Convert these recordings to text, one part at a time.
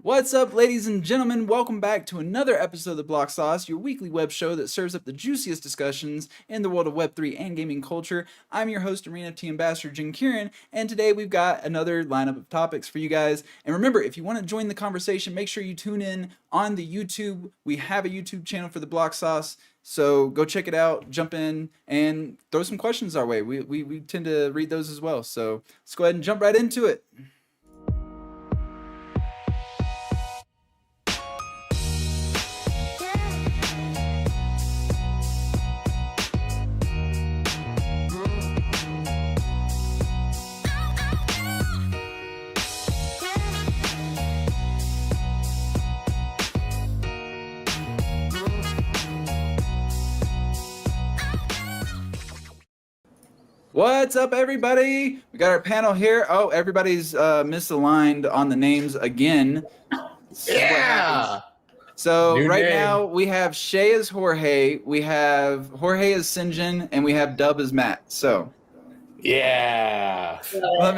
What's up, ladies and gentlemen? Welcome back to another episode of The Block Sauce, your weekly web show that serves up the juiciest discussions in the world of Web3 and gaming culture. I'm your host, Arena FT Ambassador Jin Kieran, and today we've got another lineup of topics for you guys. And remember, if you want to join the conversation, make sure you tune in on the YouTube. We have a YouTube channel for The Block Sauce, so go check it out, jump in, and throw some questions our way. We tend to read those as well, so let's go ahead and jump right into it. What's up, everybody? We got our panel here. Oh, everybody's misaligned on the names again. Yeah. So right now we have Shay as Jorge, we have Jorge as Sinjin, and we have Dub as Matt. So yeah. Let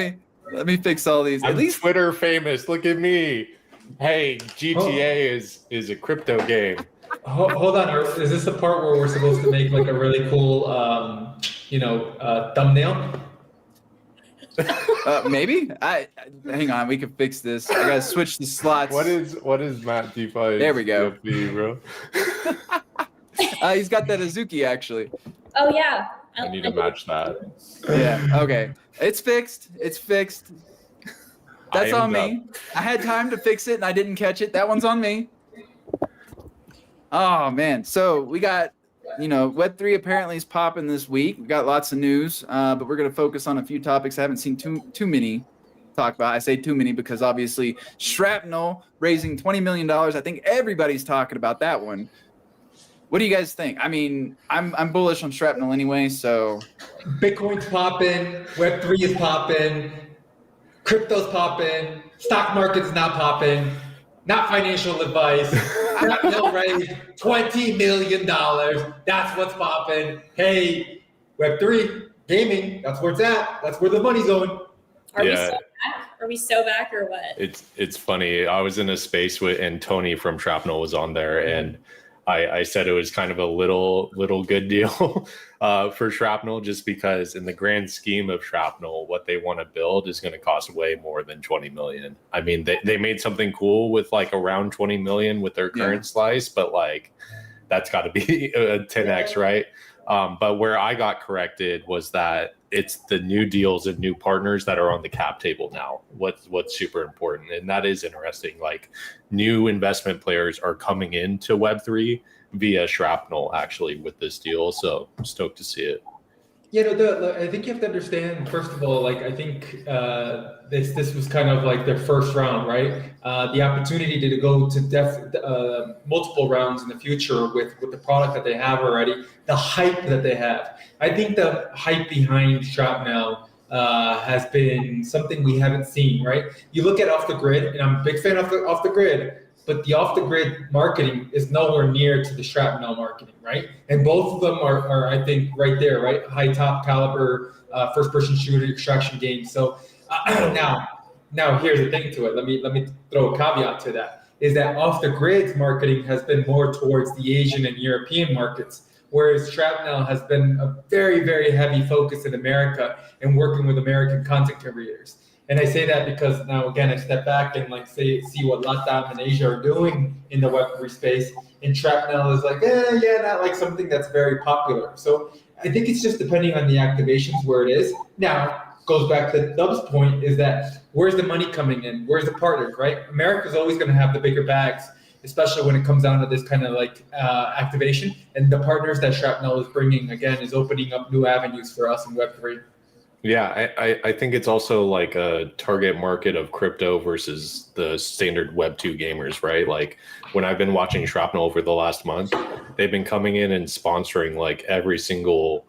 me fix all these. At least Twitter famous. Look at me. Hey, GTA is a crypto game. Hold on. Is this the part where we're supposed to make like a really cool thumbnail? Maybe. Hang on, we can fix this. I gotta switch the slots. What is Matt DeFi? There we go. Bro. He's got that Azuki actually. Oh yeah. I need to match that. Yeah. Okay. It's fixed. That's on me. I had time to fix it and I didn't catch it. That one's on me. Oh man. So we got, Web3 apparently is popping this week. We got lots of news, but we're gonna focus on a few topics I haven't seen too many talk about. I say too many because obviously Shrapnel raising $20 million. I think everybody's talking about that one. What do you guys think? I mean, I'm bullish on Shrapnel anyway, so. Bitcoin's popping, Web3 is popping, crypto's popping, stock market's not popping, not financial advice. Shrapnel raised $20 million. That's what's popping. Hey, Web3, gaming, that's where it's at. That's where the money's going. Are we so back or what? It's funny. I was in a space and Tony from Shrapnel was on there, and I said it was kind of a little good deal for Shrapnel, just because in the grand scheme of Shrapnel, what they want to build is going to cost way more than 20 million. I mean, they made something cool with like around 20 million with their current slice, but like that's got to be a 10x, right? But where I got corrected was that it's the new deals and new partners that are on the cap table now. What's super important, and that is interesting. Like new investment players are coming into Web3 via Shrapnel actually with this deal. So I'm stoked to see it. I think you have to understand, first of all, like I think this was kind of like their first round, right? The opportunity to go to multiple rounds in the future with the product that they have already, the hype that they have. I think the hype behind Shrapnel has been something we haven't seen, right? You look at Off the Grid, and I'm a big fan of Off the Grid, but the Off the Grid marketing is nowhere near to the Shrapnel marketing, right? And both of them are I think, right there, right? High top caliber, first-person shooter extraction games. So now here's the thing to it. Let me throw a caveat to that. Is that Off the Grid's marketing has been more towards the Asian and European markets, whereas Shrapnel has been a very, very heavy focus in America and working with American content creators. And I say that because now, again, I step back and see what LATAM and Asia are doing in the Web3 space. And Shrapnel is like, not like something that's very popular. So I think it's just depending on the activations where it is. Now, goes back to Dub's point is that where's the money coming in? Where's the partners, right? America's always going to have the bigger bags, especially when it comes down to this kind of like activation. And the partners that Shrapnel is bringing, again, is opening up new avenues for us in Web3. Yeah, I think it's also like a target market of crypto versus the standard Web2 gamers, right? Like when I've been watching Shrapnel over the last month, they've been coming in and sponsoring like every single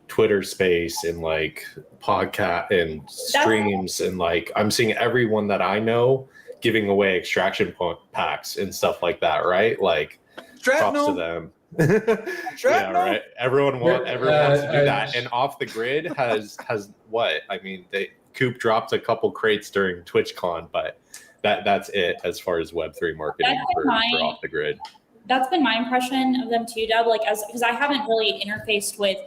Twitter space and like podcast and streams. And like I'm seeing everyone that I know giving away extraction packs and stuff like that, right? Like props to them. Yeah, right. Everyone wants to do that. And Off the Grid has what? I mean, Coop dropped a couple crates during TwitchCon, but that's it as far as Web3 marketing for Off the Grid. That's been my impression of them too, Dub. Like because I haven't really interfaced with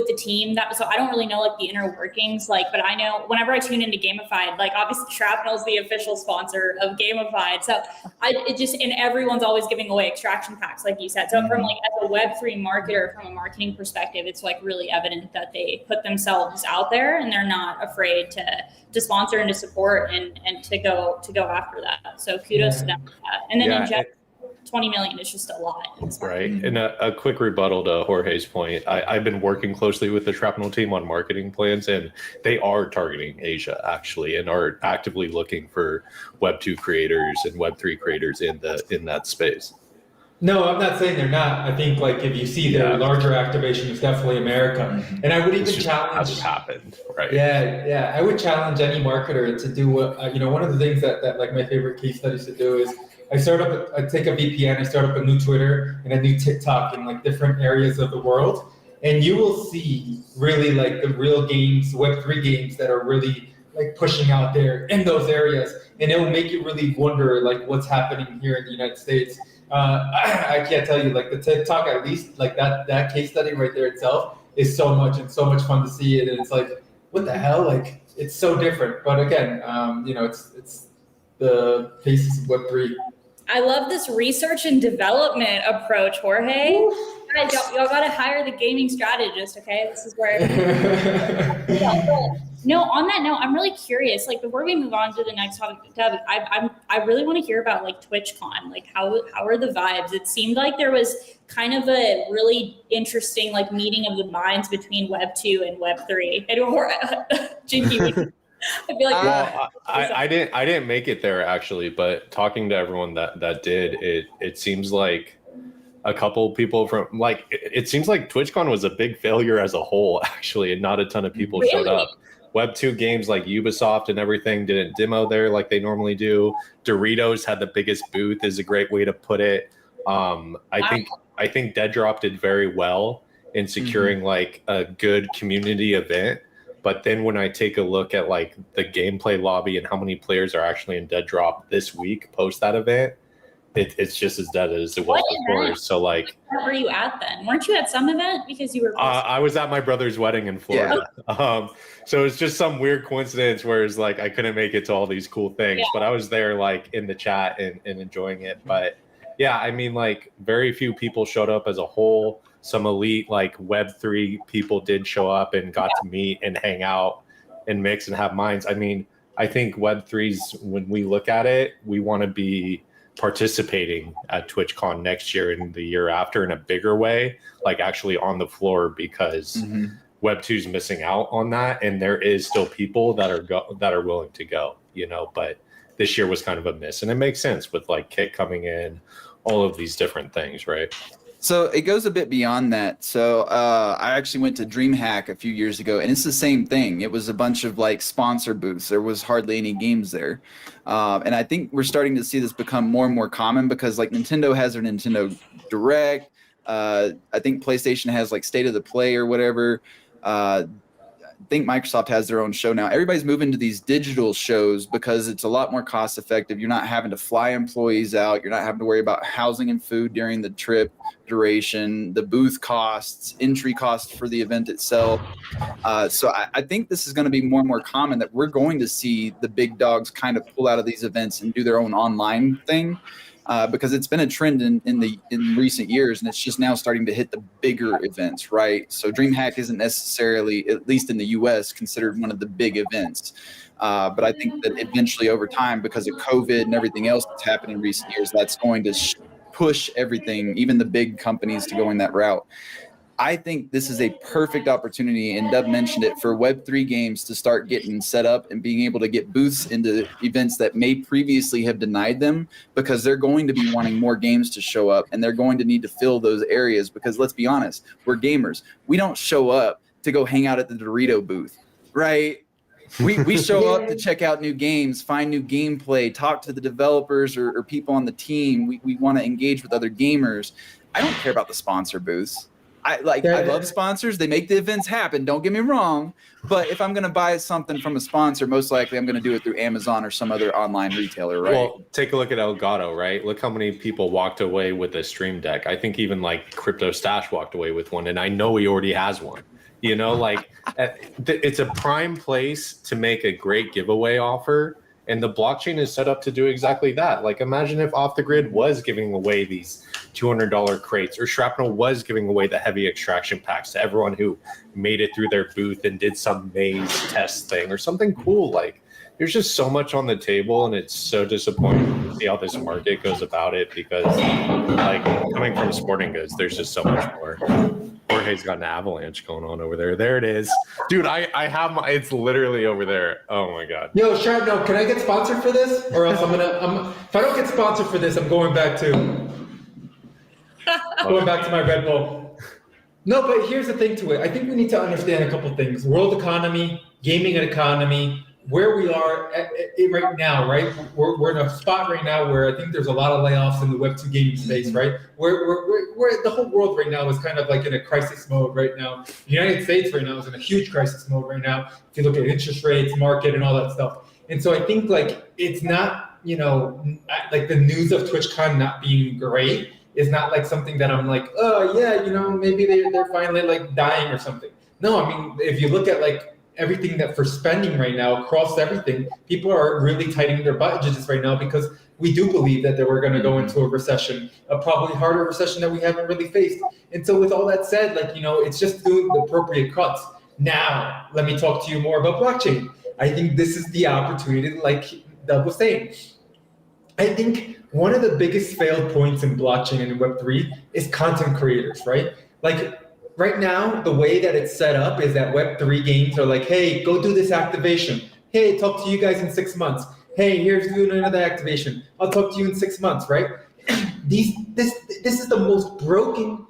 the team, so I don't really know like the inner workings. Like, but I know whenever I tune into Gamified, like obviously Shrapnel is the official sponsor of Gamified, so and everyone's always giving away extraction packs, like you said. So from like as a Web3 marketer, from a marketing perspective, it's like really evident that they put themselves out there and they're not afraid to sponsor and to support and to go after that. So kudos to them for that. And then in general, 20 million is just a lot. Right. And a quick rebuttal to Jorge's point. I've been working closely with the Shrapnel team on marketing plans, and they are targeting Asia actually, and are actively looking for Web2 creators and Web3 creators in that space. No, I'm not saying they're not. I think like if you see their larger activation, it's definitely America. And I would even challenge. Hasn't happened, right? Yeah. I would challenge any marketer to do what one of the things that like my favorite case studies to do is I take a VPN, I start up a new Twitter and a new TikTok in like different areas of the world. And you will see really like the real games, Web3 games that are really like pushing out there in those areas. And it will make you really wonder like what's happening here in the United States. I can't tell you, like the TikTok, at least like that case study right there itself is so much fun to see it. And it's like, what the hell? Like it's so different. But again, it's the basis of Web3. I love this research and development approach, Jorge. Guys, y'all got to hire the gaming strategist, okay? This is where. No, on that note, I'm really curious. Like before we move on to the next topic, Deb, I really want to hear about like TwitchCon. Like how are the vibes? It seemed like there was kind of a really interesting like meeting of the minds between Web 2 and Web 3. Jinky. I feel like I didn't make it there actually, but talking to everyone that did, it seems like a couple people from like it seems like TwitchCon was a big failure as a whole actually, and not a ton of people showed up. Web2 games like Ubisoft and everything didn't demo there like they normally do. Doritos had the biggest booth is a great way to put it. I think Dead Drop did very well in securing like a good community event. But then when I take a look at like the gameplay lobby and how many players are actually in Dead Drop this week post that event, it's just as dead as it was before. So like, where were you at then? Weren't you at some event because you were? I was at my brother's wedding in Florida. Yeah. So it's just some weird coincidence where it's like I couldn't make it to all these cool things, but I was there like in the chat and enjoying it. But yeah, I mean like very few people showed up as a whole. Some elite like Web3 people did show up and got to meet and hang out and mix and have minds. I mean, I think Web3's, when we look at it, we want to be participating at TwitchCon next year and the year after in a bigger way, like actually on the floor, because Web2's missing out on that. And there is still people that are willing to go, but this year was kind of a miss. And it makes sense with like Kit coming in, all of these different things, right? So it goes a bit beyond that. So I actually went to DreamHack a few years ago, and it's the same thing. It was a bunch of like sponsor booths. There was hardly any games there. And I think we're starting to see this become more and more common because like Nintendo has their Nintendo Direct. I think PlayStation has like State of the Play or whatever. I think Microsoft has their own show now. Everybody's moving to these digital shows because it's a lot more cost effective. You're not having to fly employees out. You're not having to worry about housing and food during the trip duration, the booth costs, entry costs for the event itself. So I think this is going to be more and more common that we're going to see the big dogs kind of pull out of these events and do their own online thing. because it's been a trend in recent years, and it's just now starting to hit the bigger events, right? So DreamHack isn't necessarily, at least in the U.S., considered one of the big events. But I think that eventually over time, because of COVID and everything else that's happened in recent years, that's going to push everything, even the big companies, to going that route. I think this is a perfect opportunity, and Dub mentioned it, for Web3 games to start getting set up and being able to get booths into events that may previously have denied them, because they're going to be wanting more games to show up, and they're going to need to fill those areas, because let's be honest, we're gamers. We don't show up to go hang out at the Dorito booth, right? We show up to check out new games, find new gameplay, talk to the developers or people on the team. We want to engage with other gamers. I don't care about the sponsor booths. I love sponsors. They make the events happen. Don't get me wrong. But if I'm going to buy something from a sponsor, most likely I'm going to do it through Amazon or some other online retailer, right? Well, take a look at Elgato, right? Look how many people walked away with a Stream Deck. I think even like Crypto Stash walked away with one, and I know he already has one. You know, like it's a prime place to make a great giveaway offer. And the blockchain is set up to do exactly that. Like, imagine if Off the Grid was giving away these $200 crates, or Shrapnel was giving away the heavy extraction packs to everyone who made it through their booth and did some maze test thing or something cool. Like, there's just so much on the table, and it's so disappointing to see how this market goes about it, because, like, coming from sporting goods, there's just so much more. Jorge's got an avalanche going on over there. There it is. Dude, I have my, it's literally over there. Oh my God. Yo, Shrapnel, can I get sponsored for this? Or else if I don't get sponsored for this, I'm going back to my Red Bull. No, but here's the thing to it. I think we need to understand a couple things. World economy, gaming and where we are right now, right? We're in a spot right now where I think there's a lot of layoffs in the Web2 gaming space, right? We're the whole world right now is kind of like in a crisis mode right now. The United States right now is in a huge crisis mode right now. If you look at interest rates, market, and all that stuff. And so I think like it's not, you know, like the news of TwitchCon not being great is not like something that I'm like, oh yeah, you know, maybe they're finally like dying or something. No, I mean, if you look at like everything that for spending right now across everything, people are really tightening their budgets right now, because we do believe that we're going to go into a recession, a probably harder recession that we haven't really faced. And so with all that said, like, you know, it's just doing the appropriate cuts. Now, let me talk to you more about blockchain. I think this is the opportunity, like Doug was saying. I think one of the biggest failed points in blockchain and in Web3 is content creators, right? Like, right now, the way that it's set up is that Web3 games are like, hey, go do this activation. Hey, talk to you guys in 6 months. Hey, here's doing another activation. I'll talk to you in 6 months, right? This is the most broken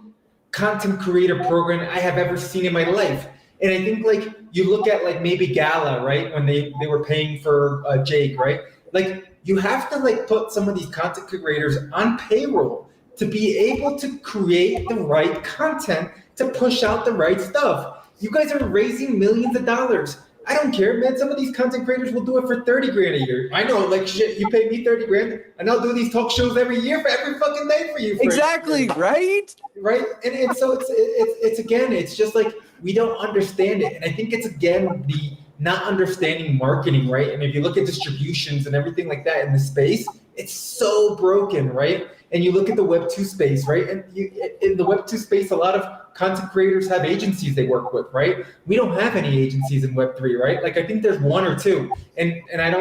content creator program I have ever seen in my life. And I think like you look at like maybe Gala, right? When they were paying for Jake, right? Like you have to like put some of these content creators on payroll to be able to create the right content, to push out the right stuff. You guys are raising millions of dollars. I don't care, man. Some of these content creators will do it for 30 grand a year. I know, like shit, you pay me 30 grand and I'll do these talk shows every year for every fucking day for you. Exactly, right? Right? And so it's again, it's just like, we don't understand it. And I think it's again, the not understanding marketing, right? And if you look at distributions and everything like that in the space, it's so broken, right? And you look at the Web2 space, right? And in the Web2 space, a lot of content creators have agencies they work with, right? We don't have any agencies in Web3, right? Like I think there's one or two, and I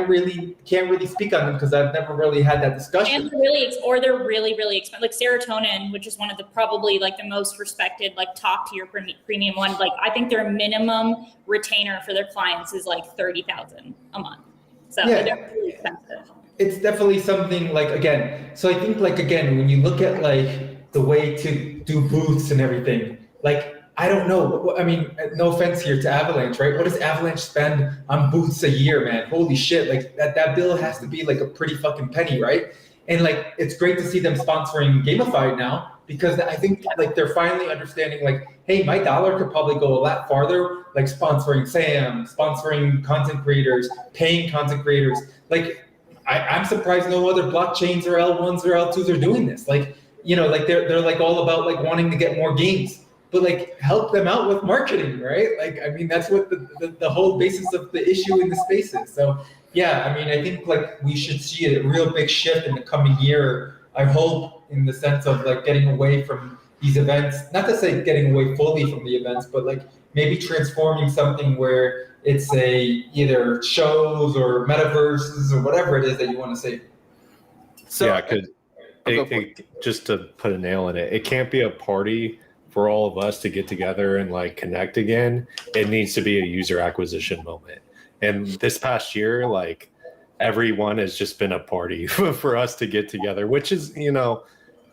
can't really speak on them because I've never really had that discussion. And they're really expensive. Like Serotonin, which is one of the probably like the most respected, like top tier premium one. Like I think their minimum retainer for their clients is like $30,000 a month. So yeah. They're really expensive. It's definitely something like, again, so I think like, again, when you look at like the way to do booths and everything, like, I don't know. I mean, no offense here to Avalanche, right? What does Avalanche spend on booths a year, man? Holy shit. Like that bill has to be like a pretty fucking penny, right? And like, it's great to see them sponsoring Gamified now, because I think like they're finally understanding like, hey, my dollar could probably go a lot farther, like sponsoring Sam, sponsoring content creators, paying content creators. Like, I'm surprised no other blockchains or L1s or L2s are doing this. Like, you know, like they're like all about like wanting to get more games, but like help them out with marketing, right? Like, I mean, that's what the whole basis of the issue in the space is. So yeah, I mean, I think like we should see a real big shift in the coming year I hope in the sense of like getting away from these events, not to say getting away fully from the events, but like maybe transforming something where it's either shows or metaverses or whatever it is that you want to say. So yeah, because just to put a nail in it, it can't be a party for all of us to get together and like connect again. It needs to be a user acquisition moment. And this past year, like everyone has just been a party for us to get together, which is,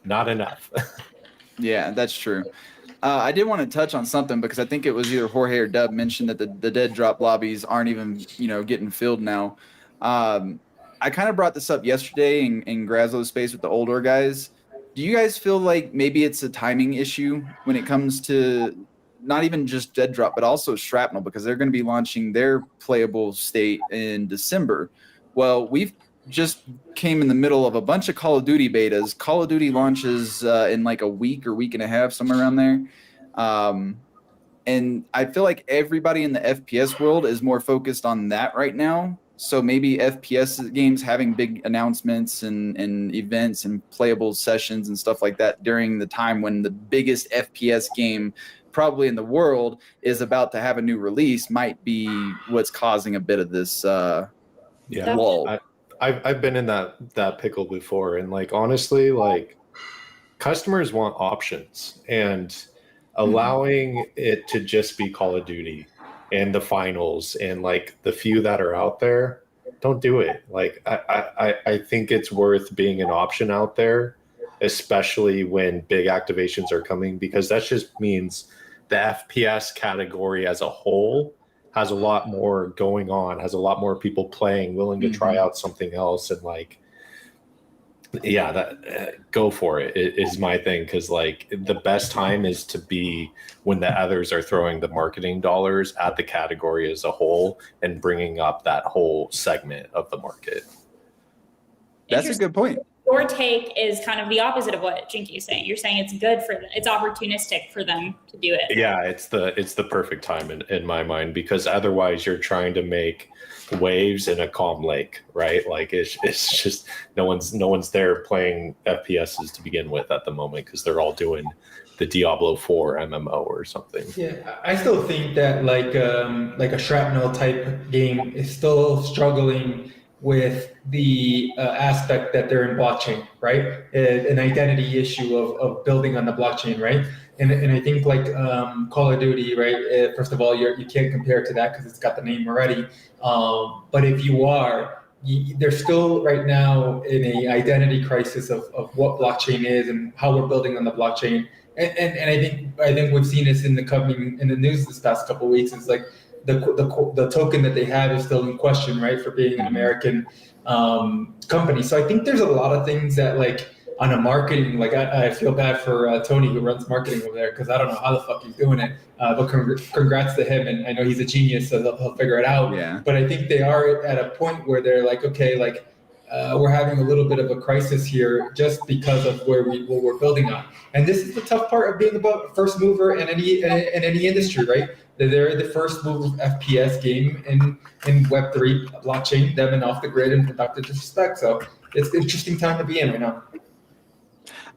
not enough. Yeah, that's true. I did want to touch on something because I think it was either Jorge or Dub mentioned that the dead drop lobbies aren't even, getting filled now. I kind of brought this up yesterday in Grazlo's space with the older guys. Do you guys feel like maybe it's a timing issue when it comes to not even just dead drop, but also Shrapnel, because they're going to be launching their playable state in December? Well, we've just came in the middle of a bunch of Call of Duty betas. Call of Duty launches in like a week or week and a half, somewhere around there. And I feel like everybody in the FPS world is more focused on that right now. So maybe FPS games having big announcements and events and playable sessions and stuff like that during the time when the biggest FPS game probably in the world is about to have a new release might be what's causing a bit of this lull. I've been in that pickle before, and like honestly, like customers want options, and allowing it to just be Call of Duty and the finals and like the few that are out there, don't do it. Like I think it's worth being an option out there, especially when big activations are coming, because that just means the FPS category as a whole has a lot more going on, has a lot more people playing, willing to try out something else, and like, yeah, that go for it is my thing, because like the best time is to be when the others are throwing the marketing dollars at the category as a whole and bringing up that whole segment of the market. That's a good point. Your take is kind of the opposite of what Jinky is saying. You're saying it's good for them. It's opportunistic for them to do it. Yeah, it's the perfect time in my mind, because otherwise you're trying to make waves in a calm lake, right? Like it's just no one's there playing FPSs to begin with at the moment, because they're all doing the Diablo 4 MMO or something. Yeah, I still think that like a Shrapnel type game is still struggling with the aspect that they're in blockchain, right? An identity issue of building on the blockchain, right? And I think like Call of Duty, right? First of all, you can't compare it to that because it's got the name already. But if you are, they're still right now in a identity crisis of what blockchain is and how we're building on the blockchain. And I think we've seen this in the news this past couple of weeks. Is like the token that they have is still in question, right, for being an American company. So I think there's a lot of things that like on a marketing, like I feel bad for Tony who runs marketing over there, because I don't know how the fuck he's doing it. But congrats to him, and I know he's a genius, so he'll figure it out. Yeah. But I think they are at a point where they're like, okay, like we're having a little bit of a crisis here just because of what we're building on. And this is the tough part of being about first mover in any industry, right? They're the first move FPS game in Web3 blockchain, them and off the grid and productive disrespect. So it's an interesting time to be in right now.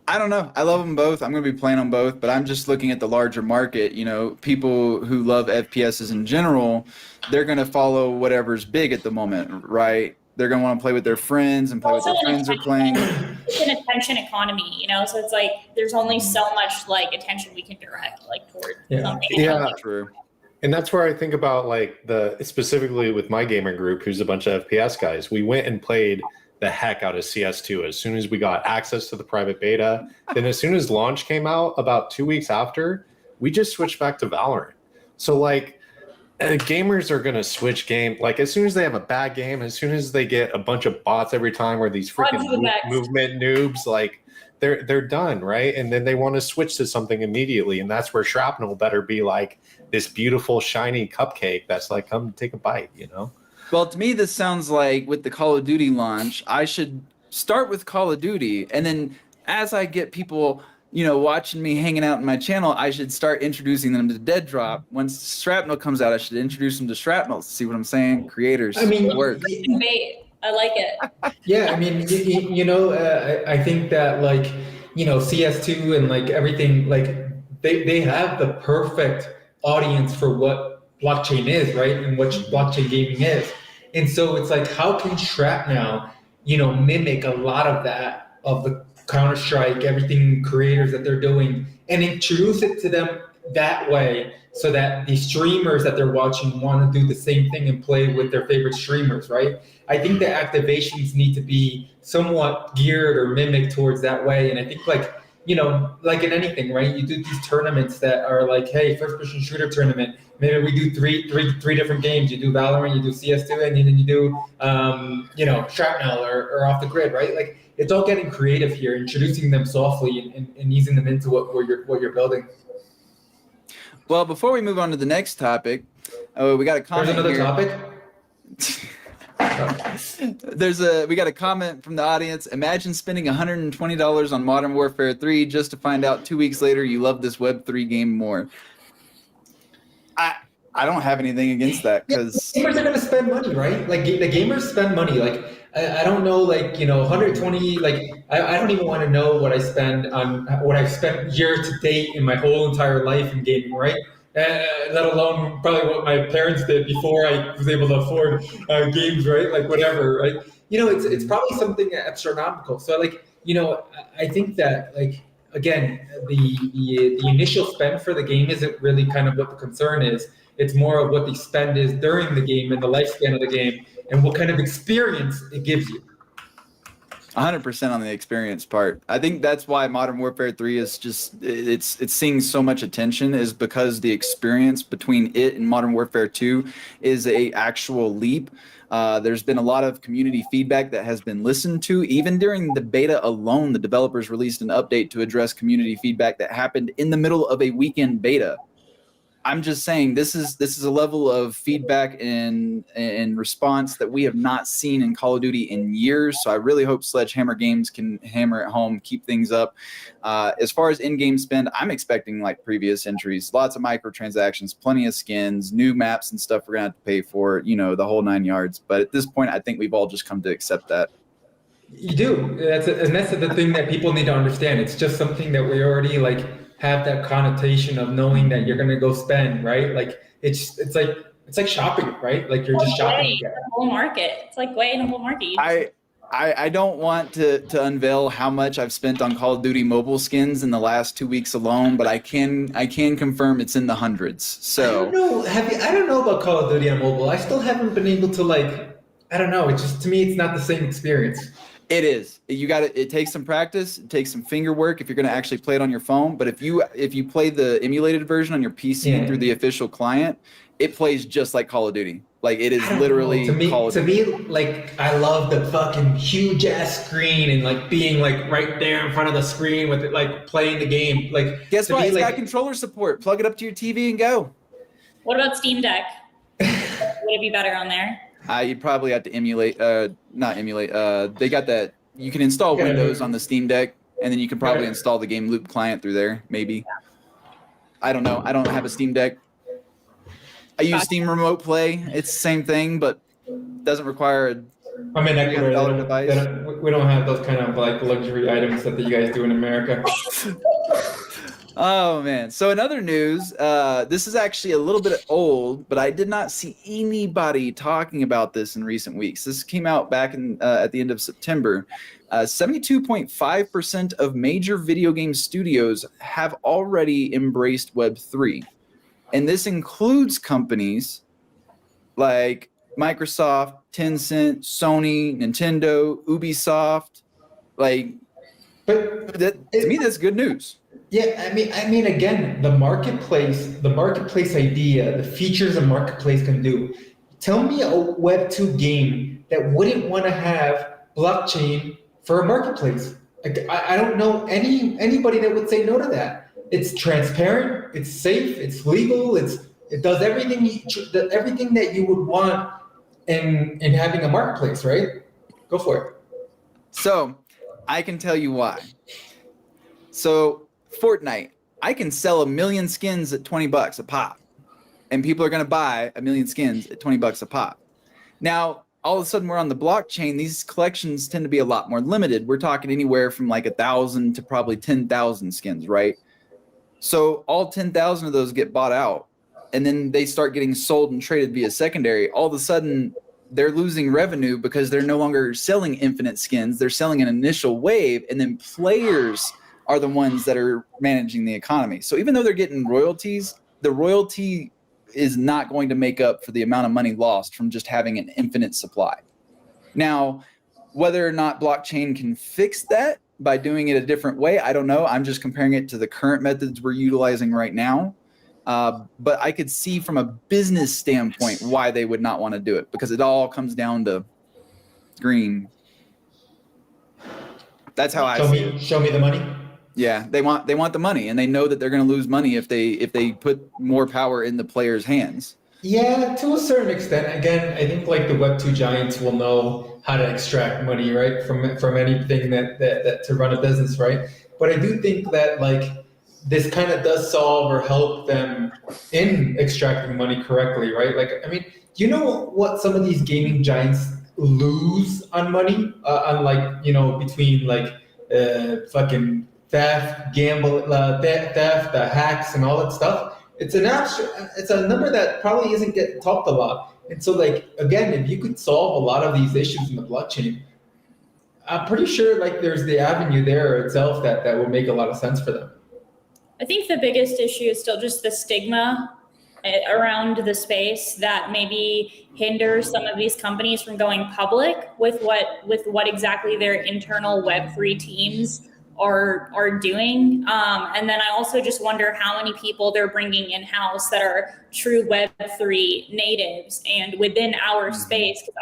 I don't know. I love them both. I'm going to be playing on both, but I'm just looking at the larger market. People who love FPSs in general, they're going to follow whatever's big at the moment, right? They're going to want to play with their friends and play what their friends are playing. It's an attention economy, so it's like there's only so much like attention we can direct like toward something. Yeah, true. And that's where I think about like specifically with my gamer group, who's a bunch of FPS guys. We went and played the heck out of CS2 as soon as we got access to the private beta. Then as soon as launch came out, about 2 weeks after, we just switched back to Valorant. So like gamers are going to switch game. Like as soon as they have a bad game, as soon as they get a bunch of bots every time, or these freaking movement noobs, like they're done, right? And then they want to switch to something immediately. And that's where Shrapnel better be like this beautiful, shiny cupcake that's like, come take a bite, Well, to me, this sounds like with the Call of Duty launch, I should start with Call of Duty. And then as I get people, watching me hanging out in my channel, I should start introducing them to Dead Drop. Once Shrapnel comes out, I should introduce them to Shrapnel. See what I'm saying? Creators, I mean, work. I like it. Yeah, I mean, I think that like, CS2 and like everything, like they have the perfect audience for what blockchain is, right? And what blockchain gaming is. And so it's like, how can Shrapnel, mimic a lot of that, of the Counter-Strike, everything creators that they're doing, and introduce it to them that way so that the streamers that they're watching want to do the same thing and play with their favorite streamers, right? I think the activations need to be somewhat geared or mimicked towards that way. And I think like in anything, right? You do these tournaments that are like, hey, first person shooter tournament. Maybe we do three different games. You do Valorant, you do CS2, and then you do Shrapnel or Off the Grid, right? Like it's all getting creative here, introducing them softly and easing them into what you're building. Well, before we move on to the next topic, we got a comment. There's another topic. We got a comment from the audience. Imagine spending $120 on Modern Warfare 3 just to find out 2 weeks later you love this Web3 game more. I don't have anything against that because gamers are gonna spend money, right? Like the gamers spend money. Like I don't know, like 120. Like I don't even want to know what I spend on what I've spent year to date in my whole entire life in gaming, right? Let alone probably what my parents did before I was able to afford games, right? Like whatever, right? It's probably something astronomical. So like I think that like again the initial spend for the game isn't really kind of what the concern is. It's more of what the spend is during the game and the lifespan of the game and what kind of experience it gives you. 100% on the experience part. I think that's why Modern Warfare 3 is just it's seeing so much attention, is because the experience between it and Modern Warfare 2 is a actual leap. There's been a lot of community feedback that has been listened to. Even during the beta alone, the developers released an update to address community feedback that happened in the middle of a weekend beta. I'm just saying this is a level of feedback and response that we have not seen in Call of Duty in years. So I really hope Sledgehammer Games can hammer it home, keep things up. As far as in-game spend, I'm expecting like previous entries, lots of microtransactions, plenty of skins, new maps and stuff we're gonna have to pay for, the whole 9 yards. But at this point, I think we've all just come to accept that. You do. That's the thing that people need to understand. It's just something that we already like have that connotation of knowing that you're gonna go spend, right? Like it's like shopping, right? Like you're just shopping. The whole market. It's like way in the whole market. I don't want to unveil how much I've spent on Call of Duty mobile skins in the last 2 weeks alone, but I can confirm it's in the hundreds. So I don't know. I don't know about Call of Duty on mobile. I still haven't been able to I don't know. It's just, to me, it's not the same experience. It is. It takes some practice. It takes some finger work if you're going to actually play it on your phone. But if you play the emulated version on your PC through the official client, it plays just like Call of Duty. Like it is literally Call of Duty. To me, like I love the fucking huge ass screen and like being like right there in front of the screen with it, like playing the game. Like guess what? It's got controller support. Plug it up to your TV and go. What about Steam Deck? Would it be better on there? You'd probably have to not emulate. They got that. You can install Windows on the Steam Deck, and then you can probably install the Game Loop client through there, maybe. I don't know. I don't have a Steam Deck. I use Steam Remote Play. It's the same thing, but doesn't require a $300 device. We don't have those kind of like luxury items that you guys do in America. Oh man! So in other news, this is actually a little bit old, but I did not see anybody talking about this in recent weeks. This came out back at the end of September. 72.5% of major video game studios have already embraced Web3, and this includes companies like Microsoft, Tencent, Sony, Nintendo, Ubisoft. To me, that's good news. Yeah, I mean, again, the marketplace idea, the features a marketplace can do. Tell me a Web2 game that wouldn't want to have blockchain for a marketplace. I don't know anybody that would say no to that. It's transparent, it's safe, it's legal, it does everything that you would want in having a marketplace, right? Go for it. So, I can tell you why. So, Fortnite, I can sell 1 million skins at $20 a pop, and people are going to buy 1 million skins at $20 a pop. Now, all of a sudden we're on the blockchain, these collections tend to be a lot more limited. We're talking anywhere from like 1,000 to probably 10,000 skins, right? So all 10,000 of those get bought out, and then they start getting sold and traded via secondary. All of a sudden, they're losing revenue because they're no longer selling infinite skins. They're selling an initial wave, and then players are the ones that are managing the economy. So even though they're getting royalties, the royalty is not going to make up for the amount of money lost from just having an infinite supply. Now, whether or not blockchain can fix that by doing it a different way, I don't know. I'm just comparing it to the current methods we're utilizing right now. But I could see from a business standpoint why they would not want to do it, because it all comes down to green. That's how I see it. Show me the money. Yeah, they want the money, and they know that they're going to lose money if they put more power in the players' hands. Yeah, to a certain extent. Again, I think like the Web2 giants will know how to extract money, right, from anything that to run a business, right? But I do think that like this kind of does solve or help them in extracting money correctly, right? Like, I mean, do you know what some of these gaming giants lose on money? On like, between like fucking theft, theft, hacks, and all that stuff. It's a number that probably isn't getting talked a lot. And so, like, again, if you could solve a lot of these issues in the blockchain, I'm pretty sure like there's the avenue there itself that would make a lot of sense for them. I think the biggest issue is still just the stigma around the space that maybe hinders some of these companies from going public with what exactly their internal Web3 teams are doing. And then I also just wonder how many people they're bringing in-house that are true Web3 natives and within our space. 'Cause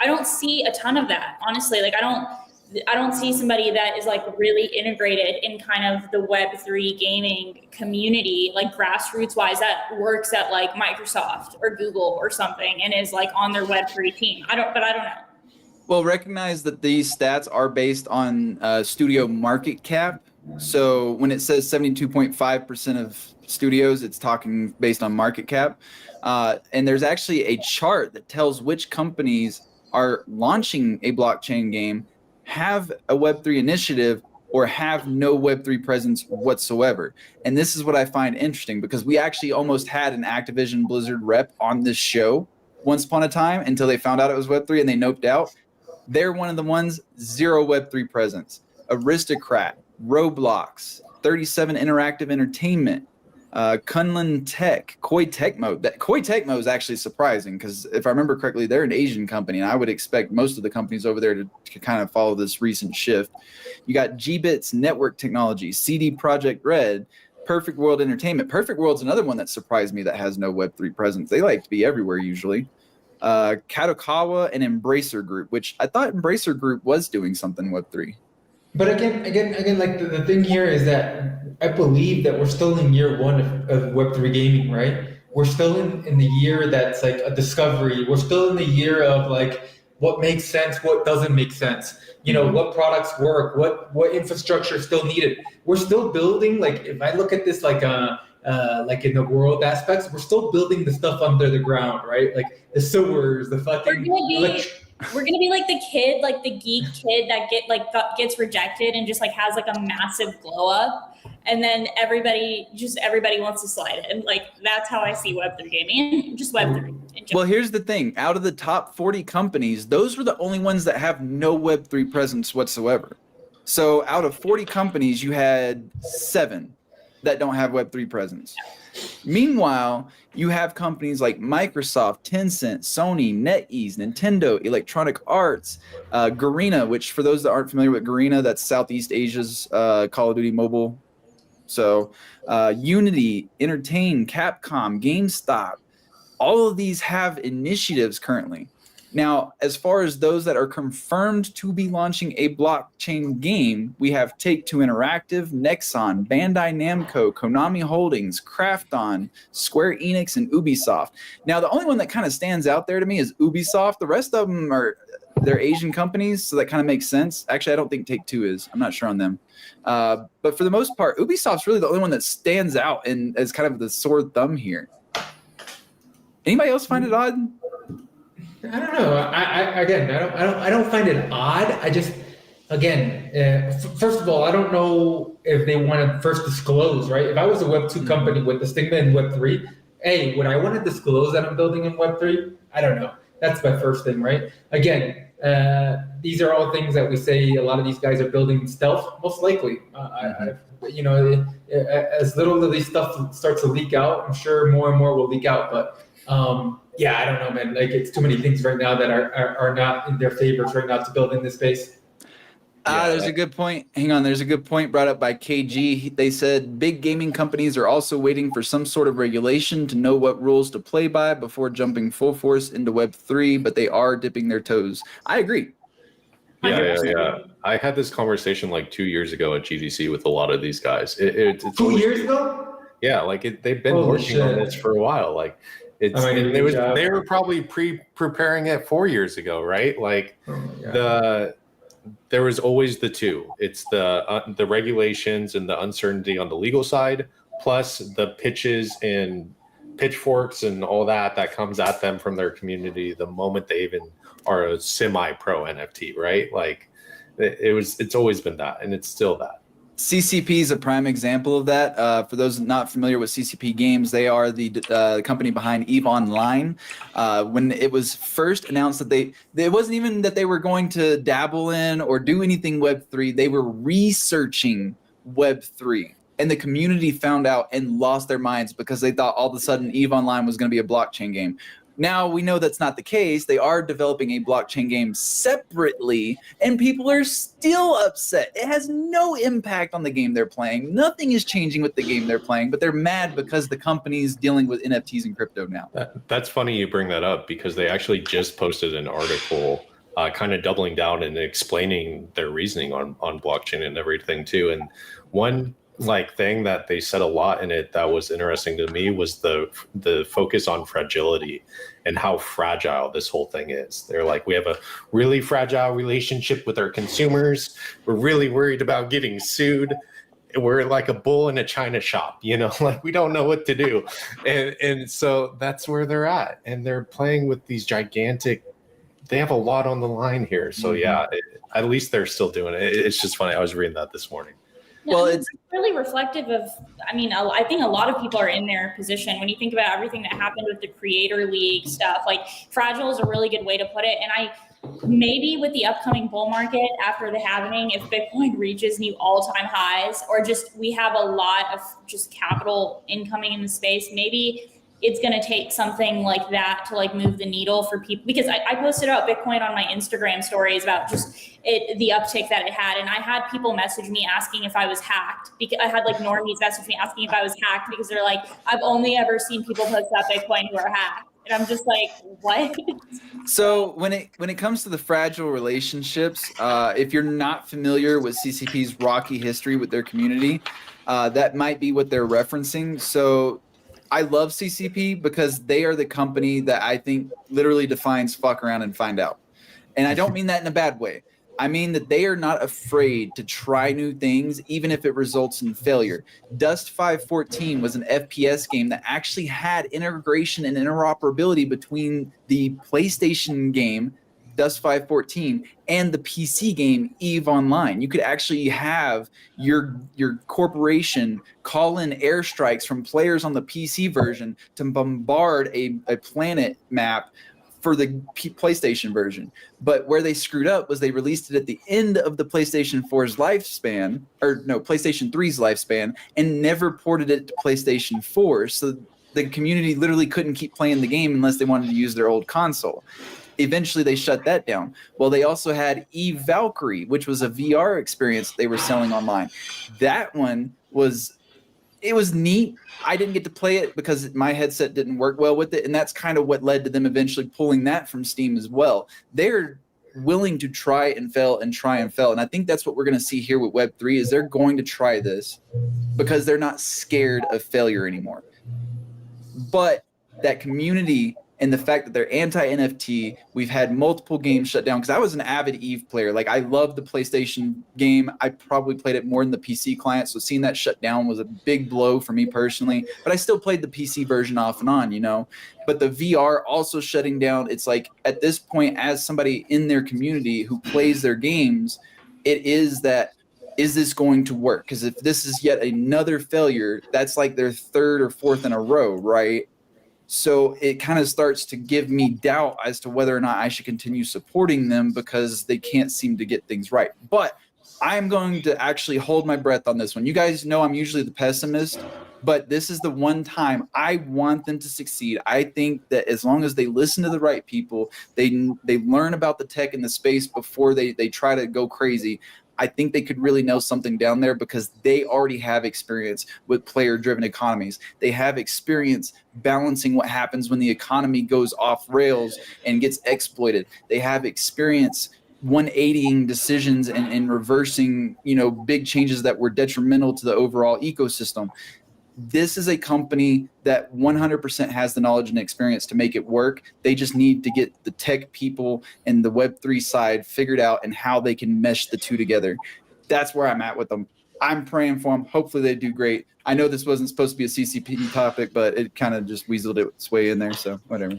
I don't see a ton of that, honestly. Like I don't see somebody that is like really integrated in kind of the Web3 gaming community, like grassroots wise, that works at like Microsoft or Google or something and is like on their Web3 team. I don't know. Well, recognize that these stats are based on studio market cap. So when it says 72.5% of studios, it's talking based on market cap. And there's actually a chart that tells which companies are launching a blockchain game, have a Web3 initiative, or have no Web3 presence whatsoever. And this is what I find interesting, because we actually almost had an Activision Blizzard rep on this show once upon a time until they found out it was Web3 and they noped out. They're one of the ones, zero Web3 presence. Aristocrat, Roblox, 37 Interactive Entertainment, Kunlun Tech, Koei Tecmo. That Koei Tecmo is actually surprising, because if I remember correctly, they're an Asian company, and I would expect most of the companies over there to kind of follow this recent shift. You got Gbits Network Technology, CD Projekt Red, Perfect World Entertainment. Perfect World's another one that surprised me that has no Web3 presence. They like to be everywhere usually. Kadokawa and Embracer Group, which I thought Embracer Group was doing something Web3. But again, like the thing here is that I believe that we're still in year one of Web3 gaming, right? We're still in the year that's like a discovery. We're still in the year of like what makes sense, what doesn't make sense. What products work, what infrastructure is still needed. We're still building. Like if I look at this like in the world aspects, we're still building the stuff under the ground, right? Like the sewers, the fucking. We're gonna be like the kid, like the geek kid that gets rejected and just like has like a massive glow up, and then everybody wants to slide in. Like that's how I see Web3 gaming, just Web3. Well, here's the thing: out of the top 40 companies, those were the only ones that have no Web3 presence whatsoever. So out of 40 companies, you had 7 that don't have Web3 presence. Meanwhile, you have companies like Microsoft, Tencent, Sony, NetEase, Nintendo, Electronic Arts, Garena, which for those that aren't familiar with Garena, that's Southeast Asia's Call of Duty mobile. So Unity, Entertain, Capcom, GameStop, all of these have initiatives currently. Now, as far as those that are confirmed to be launching a blockchain game, we have Take-Two Interactive, Nexon, Bandai Namco, Konami Holdings, Krafton, Square Enix, and Ubisoft. Now, the only one that kind of stands out there to me is Ubisoft. The rest of them they're Asian companies, so that kind of makes sense. Actually, I don't think Take-Two is. I'm not sure on them. But for the most part, Ubisoft's really the only one that stands out and as kind of the sore thumb here. Anybody else find it odd? I don't know. I don't find it odd. I just, again, first of all, I don't know if they want to first disclose, right? If I was a Web2 company with the stigma in Web3, hey, would I want to disclose that I'm building in Web3? I don't know. That's my first thing, right? Again, these are all things that we say a lot of these guys are building stealth, most likely. As little of these stuff starts to leak out, I'm sure more and more will leak out. But yeah, I don't know, man. Like, it's too many things right now that are not in their favors right now to build in this space. There's a good point. Hang on, there's a good point brought up by KG. They said big gaming companies are also waiting for some sort of regulation to know what rules to play by before jumping full force into Web3, but they are dipping their toes. I agree. Yeah. I had this conversation like 2 years ago at GDC with a lot of these guys. It's 2 years ago? Yeah, like they've been Holy working on shit. this for a while. Like they were probably preparing it 4 years ago, right? Like there was always the two. It's the regulations and the uncertainty on the legal side, plus the pitches and pitchforks and all that comes at them from their community the moment they even are a semi-pro NFT, right? Like it's always been that, and it's still that. CCP is a prime example of that. For those not familiar with CCP Games, they are the company behind EVE Online. When it was first announced that it wasn't even that they were going to dabble in or do anything Web3, they were researching Web3. And the community found out and lost their minds because they thought all of a sudden EVE Online was going to be a blockchain game. Now we know that's not the case. They are developing a blockchain game separately, and people are still upset. It has no impact on the game they're playing. Nothing is changing with the game they're playing, but they're mad because the company's dealing with NFTs and crypto now. That's funny you bring that up, because they actually just posted an article kind of doubling down and explaining their reasoning on blockchain and everything too. And one thing that they said a lot in it that was interesting to me was the focus on fragility and how fragile this whole thing is. They're like, we have a really fragile relationship with our consumers. We're really worried about getting sued. We're like a bull in a china shop, like we don't know what to do. And so that's where they're at. And they're playing with these they have a lot on the line here. So yeah, at least they're still doing it. It's just funny. I was reading that this morning. No, well, it's really reflective of, I think a lot of people are in their position. When you think about everything that happened with the Creator League stuff, like fragile is a really good way to put it. And maybe with the upcoming bull market after the halving, if Bitcoin reaches new all-time highs, or just we have a lot of just capital incoming in the space, maybe it's going to take something like that to move the needle for people. Because I posted about Bitcoin on my Instagram stories about just the uptick that it had. And I had people message me asking if I was hacked. Because I had normies message me asking if I was hacked, because they're like, I've only ever seen people post about Bitcoin who are hacked. And I'm just like, what? So when it comes to the fragile relationships, if you're not familiar with CCP's rocky history with their community, that might be what they're referencing. So I love CCP because they are the company that I think literally defines fuck around and find out. And I don't mean that in a bad way. I mean that they are not afraid to try new things, even if it results in failure. Dust 514 was an FPS game that actually had integration and interoperability between the PlayStation game, Dust 514, and the PC game EVE Online. You could actually have your corporation call in airstrikes from players on the PC version to bombard a planet map for the PlayStation version. But where they screwed up was they released it at the end of the PlayStation 4's lifespan, PlayStation 3's lifespan, and never ported it to PlayStation 4. So the community literally couldn't keep playing the game unless they wanted to use their old console. Eventually they shut that down. Well, they also had Eve Valkyrie, which was a VR experience they were selling online. That one was neat. I didn't get to play it because my headset didn't work well with it, and that's kind of what led to them eventually pulling that from Steam as well. They're willing to try and fail, and I think that's what we're going to see here with Web3 is they're going to try this because they're not scared of failure anymore. But that community and the fact that they're anti-NFT. We've had multiple games shut down because I was an avid Eve player. Like, I love the PlayStation game. I probably played it more than the PC client, so seeing that shut down was a big blow for me personally. But I still played the PC version off and on, you know. But the VR also shutting down, it's like at this point, as somebody in their community who plays their games, it is that, is this going to work? Because if this is yet another failure, that's like their third or fourth in a row, right? So it kind of starts to give me doubt as to whether or not I should continue supporting them because they can't seem to get things right. But I'm going to actually hold my breath on this one. You guys know I'm usually the pessimist, but this is the one time I want them to succeed. I think that as long as they listen to the right people, they learn about the tech in the space before they try to go crazy. I think they could really nail something down there because they already have experience with player-driven economies. They have experience balancing what happens when the economy goes off rails and gets exploited. They have experience 180ing decisions and reversing, you know, big changes that were detrimental to the overall ecosystem. This is a company that 100% has the knowledge and experience to make it work. They just need to get the tech people and the Web3 side figured out and how they can mesh the two together. That's where I'm at with them. I'm praying for them. Hopefully they do great. I know this wasn't supposed to be a CCP topic, but it kind of just weaseled its way in there, so whatever.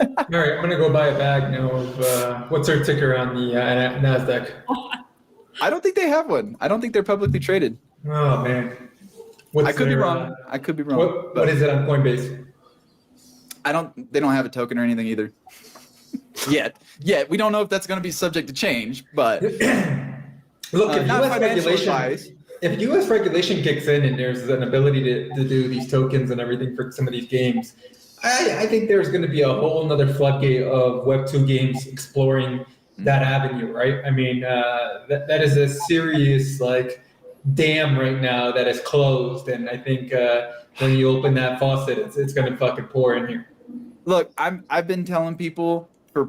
All right, I'm going to go buy a bag now of what's our ticker on the NASDAQ? I don't think they have one. I don't think they're publicly traded. Oh, man. I could be wrong. I could be wrong. What is it on Coinbase? They don't have a token or anything either. Yet. We don't know if that's going to be subject to change, but Look, if US regulation kicks in and there's an ability to do these tokens and everything for some of these games, I think there's going to be a whole nother floodgate of Web2 games exploring that avenue, right? I mean, that is a serious, like, dam right now that is closed, and I think when you open that faucet, it's going to fucking pour in here. Look, I've been telling people for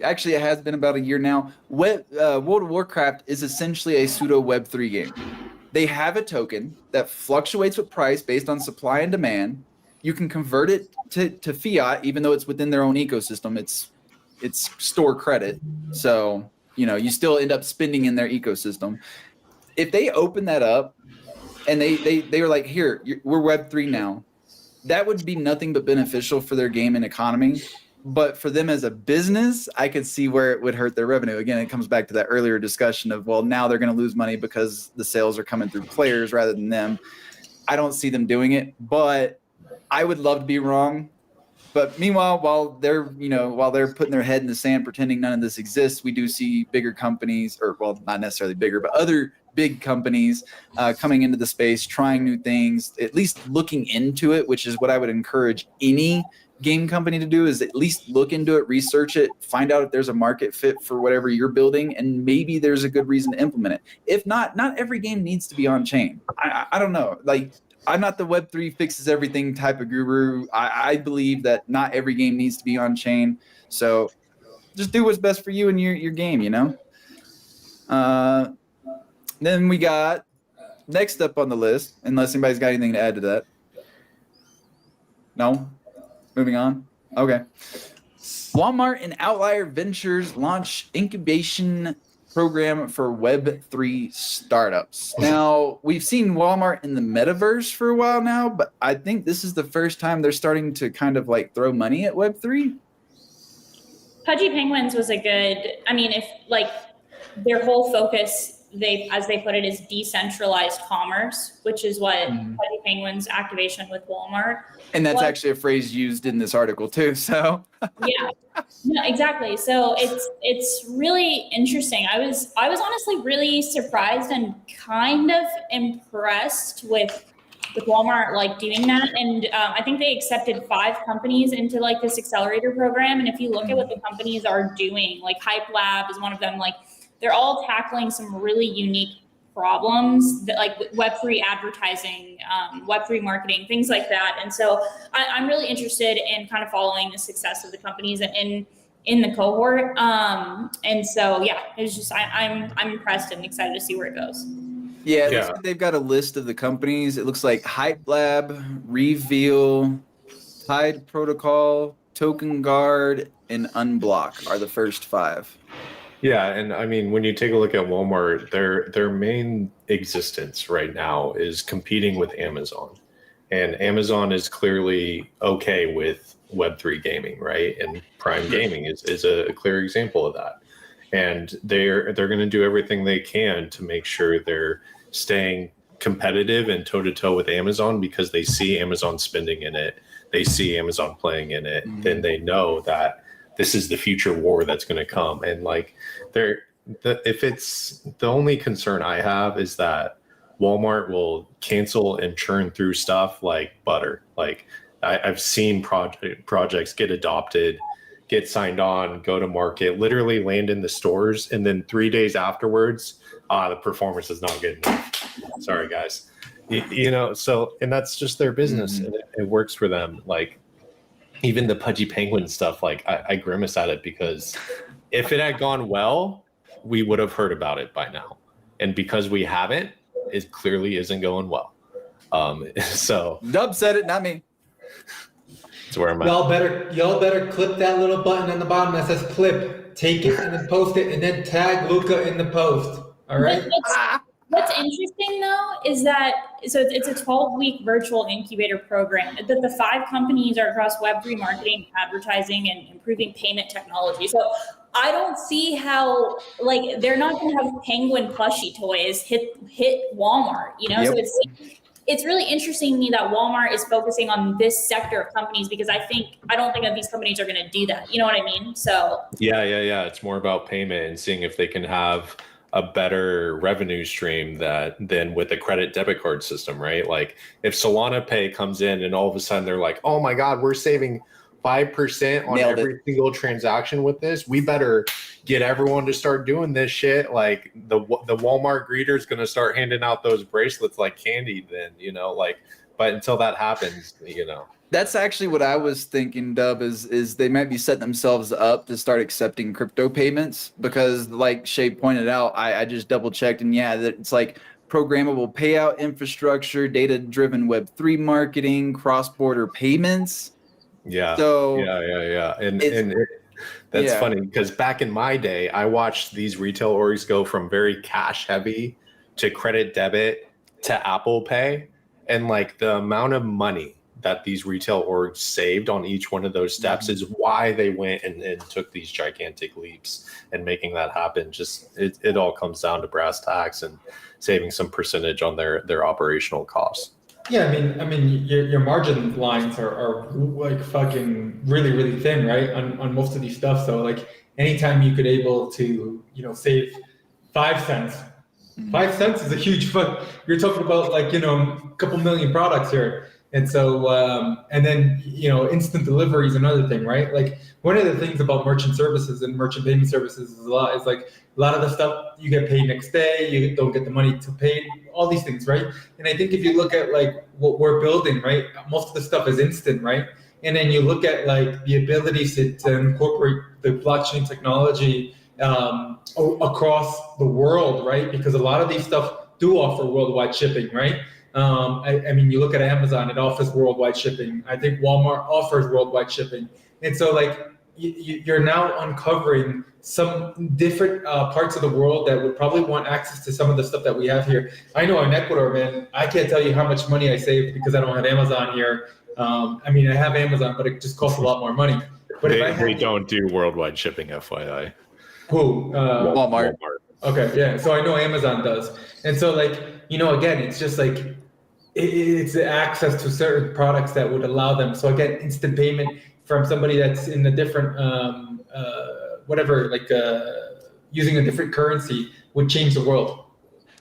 actually it has been about a year now. World of Warcraft is essentially a pseudo Web3 game. They have a token that fluctuates with price based on supply and demand. You can convert it to fiat, even though it's within their own ecosystem. It's store credit, so you know you still end up spending in their ecosystem. If they open that up and they were like, here, we're Web3 now, that would be nothing but beneficial for their game and economy. But for them as a business, I could see where it would hurt their revenue. Again, it comes back to that earlier discussion of, well, now they're going to lose money because the sales are coming through players rather than them. I don't see them doing it, but I would love to be wrong. But meanwhile, while they're putting their head in the sand, pretending none of this exists, we do see bigger companies, or well, not necessarily bigger, but other big companies coming into the space, trying new things, at least looking into it, which is what I would encourage any game company to do, is at least look into it, research it, find out if there's a market fit for whatever you're building, and maybe there's a good reason to implement it. If not every game needs to be on chain. I don't know. Like, I'm not the Web3 fixes everything type of guru. I believe that not every game needs to be on chain. So just do what's best for you and your game, you know? Then we got next up on the list, unless anybody's got anything to add to that. No? Moving on? Okay. Walmart and Outlier Ventures launch incubation program for Web3 startups. Now, we've seen Walmart in the metaverse for a while now, but I think this is the first time they're starting to kind of like throw money at Web3. Pudgy Penguins was a good, I mean, if like their whole focus, as they put it, is decentralized commerce, which is what Pudgy Penguins activation with Walmart. And that's actually a phrase used in this article too, so. Yeah, no, exactly. So it's really interesting. I was honestly really surprised and kind of impressed with Walmart like doing that. And I think they accepted 5 companies into like this accelerator program. And if you look at what the companies are doing, like Hype Lab is one of them, like they're all tackling some really unique problems that like Web3 advertising, Web3 marketing, things like that. And so I'm really interested in kind of following the success of the companies in the cohort. And so, yeah, it's just, I'm impressed and excited to see where it goes. Yeah, it looks like they've got a list of the companies. It looks like Hype Lab, Reveal, Tide Protocol, Token Guard, and Unblock are the first 5. Yeah, and I mean, when you take a look at Walmart, their main existence right now is competing with Amazon. And Amazon is clearly okay with Web3 gaming, right? And Prime Gaming is a clear example of that. And they're going to do everything they can to make sure they're staying competitive and toe-to-toe with Amazon, because they see Amazon spending in it. They see Amazon playing in it. Then they know that this is the future war that's going to come. And like, if it's the only concern I have is that Walmart will cancel and churn through stuff like butter. Like I've seen projects get adopted, get signed on, go to market, literally land in the stores, and then 3 days afterwards, the performance is not good enough. Sorry, guys. So, and that's just their business, and it works for them. Like, even the Pudgy Penguin stuff, like I grimace at it, because if it had gone well, we would have heard about it by now. And because we haven't, it clearly isn't going well. So Dub said it, not me. That's where I'm at. Y'all better clip that little button on the bottom that says clip. Take it and then post it, and then tag Luca in the post. All right. What's interesting though is that it's a 12-week virtual incubator program. The 5 companies are across Web3 marketing, advertising, and improving payment technology. So I don't see how, like, they're not going to have penguin plushie toys hit Walmart. Yep. So it's really interesting to me that Walmart is focusing on this sector of companies, because I don't think that these companies are going to do that. You know what I mean? So Yeah. It's more about payment and seeing if they can have a better revenue stream than with a credit debit card system, right? Like if Solana Pay comes in and all of a sudden they're like, oh my God, we're saving 5% on every single transaction with this. We better get everyone to start doing this shit. Like the Walmart greeter is going to start handing out those bracelets like candy then, but until that happens, That's actually what I was thinking, Dub, is they might be setting themselves up to start accepting crypto payments, because like Shay pointed out, I just double checked, and that it's like programmable payout infrastructure, data-driven Web3 marketing, cross-border payments. Yeah. So yeah. That's funny, because back in my day, I watched these retail orgs go from very cash heavy to credit debit to Apple Pay, and like the amount of money that these retail orgs saved on each one of those steps is why they went and took these gigantic leaps and making that happen. Just it all comes down to brass tacks and saving some percentage on their operational costs. Yeah, I mean, your margin lines are like fucking really, really thin, right? On most of these stuff. So like anytime you could able to, save 5 cents. 5 cents is a huge fuck. You're talking about like, a couple million products here. And so, and then, instant delivery is another thing, right? Like one of the things about merchant services and merchant payment services is like a lot of the stuff you get paid next day, you don't get the money to pay, all these things, right? And I think if you look at like what we're building, right, most of the stuff is instant, right? And then you look at like the ability to incorporate the blockchain technology across the world, right? Because a lot of these stuff do offer worldwide shipping, right? I mean, you look at Amazon, it offers worldwide shipping. I think Walmart offers worldwide shipping. And so like you're now uncovering some different parts of the world that would probably want access to some of the stuff that we have here. I know in Ecuador, man, I can't tell you how much money I saved because I don't have Amazon here. I mean, I have Amazon, but it just costs a lot more money. But they don't do worldwide shipping, FYI. Who? Walmart. Okay, yeah. So I know Amazon does. And so like, again, it's just like, it's access to certain products that would allow them. So again, instant payment from somebody that's in a different, using a different currency would change the world.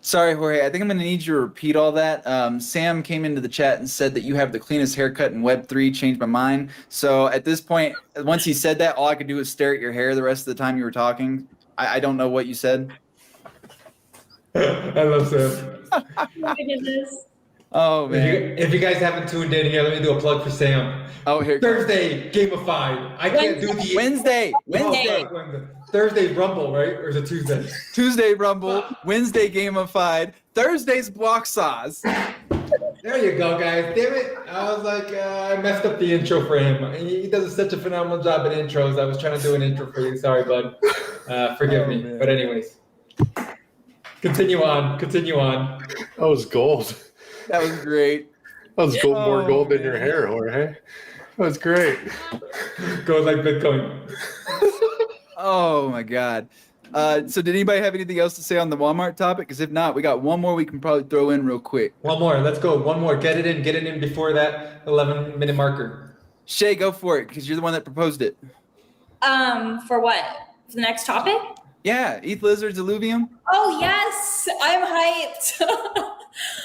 Sorry, Jorge, I think I'm going to need you to repeat all that. Sam came into the chat and said that you have the cleanest haircut in Web3, changed my mind. So at this point, once he said that, all I could do was stare at your hair the rest of the time you were talking. I don't know what you said. I love Sam. Oh my goodness. Oh, man. If you guys haven't tuned in here, let me do a plug for Sam. Oh, here. Thursday, gamified. I can't do the Wednesday. Thursday Rumble, right? Or is it Tuesday? Tuesday Rumble. Wednesday Gamified. Thursday's Block Sauce. There you go, guys. Damn it. I was like, I messed up the intro for him. He does such a phenomenal job at intros. I was trying to do an intro for you. Sorry, bud. Forgive me. Man. But anyways, continue on. That was gold. That was great. That was gold, more gold than man. your hair, Jorge. That was great. Goes like Bitcoin. Oh my God. So did anybody have anything else to say on the Walmart topic? Because if not, we got one more we can probably throw in real quick. One more. Let's go. One more. Get it in before that 11-minute marker. Shay, go for it, because you're the one that proposed it. For what? For the next topic? Yeah, ETH Lizards Illuvium. Oh yes, I'm hyped.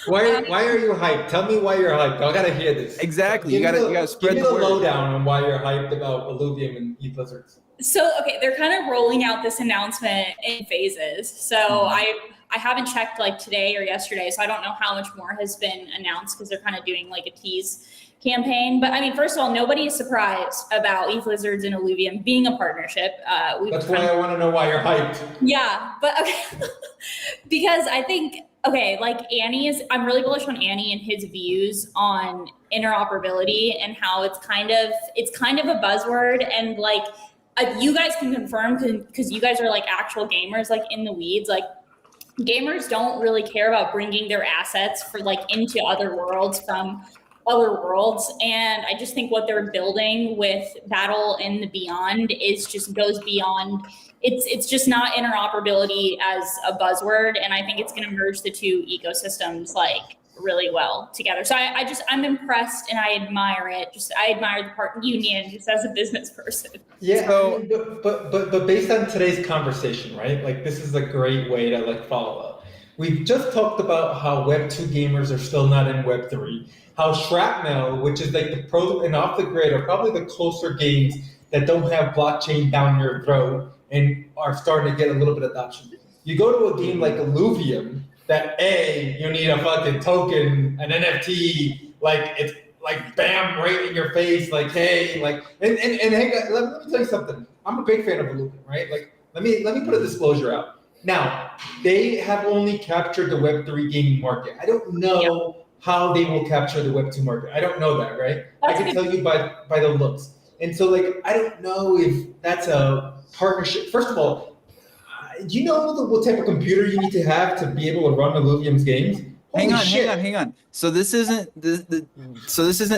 Why are you hyped? Tell me why you're hyped. I gotta hear this. Exactly. You gotta spread give me the the word. lowdown on why you're hyped about Illuvium and ETH Lizards. So okay, they're kind of rolling out this announcement in phases. So I haven't checked like today or yesterday, so I don't know how much more has been announced because they're kind of doing like a tease campaign. But I mean, first of all, nobody is surprised about ETH Lizards and Illuvium being a partnership. That's why I want to know why you're hyped. Yeah, but okay, because I think like I'm really bullish on Annie and his views on interoperability and how it's kind of a buzzword, and like you guys can confirm because you guys are like actual gamers, like in the weeds, like gamers don't really care about bringing their assets for like into other worlds from other worlds. And I just think what they're building with Battle and the Beyond is just goes beyond. It's just not interoperability as a buzzword, and I think it's going to merge the two ecosystems like really well together. So I'm impressed and I admire it. I admire the part union just as a business person. Yeah, So- I mean, but based on today's conversation, right? Like this is a great way to like follow up. We've just talked about how Web 2 gamers are still not in Web 3. How Shrapnel, which is like the pro and off the grid, are probably the closer games that don't have blockchain down your throat and are starting to get a little bit of adoption. You go to a game like Illuvium, that you need a fucking token, an NFT, like it's like bam, right in your face, like hey, like and hey, let me tell you something. I'm a big fan of Illuvium, right? Like let me put a disclosure out. Now, they have only captured the Web3 gaming market. I don't know how they will capture the Web2 market. I don't know that, right? I can tell you by the looks. And so, like, I don't know if that's a partnership. First of all, do you know what type of computer you need to have to be able to run Illuvium's games? Hang on. So this isn't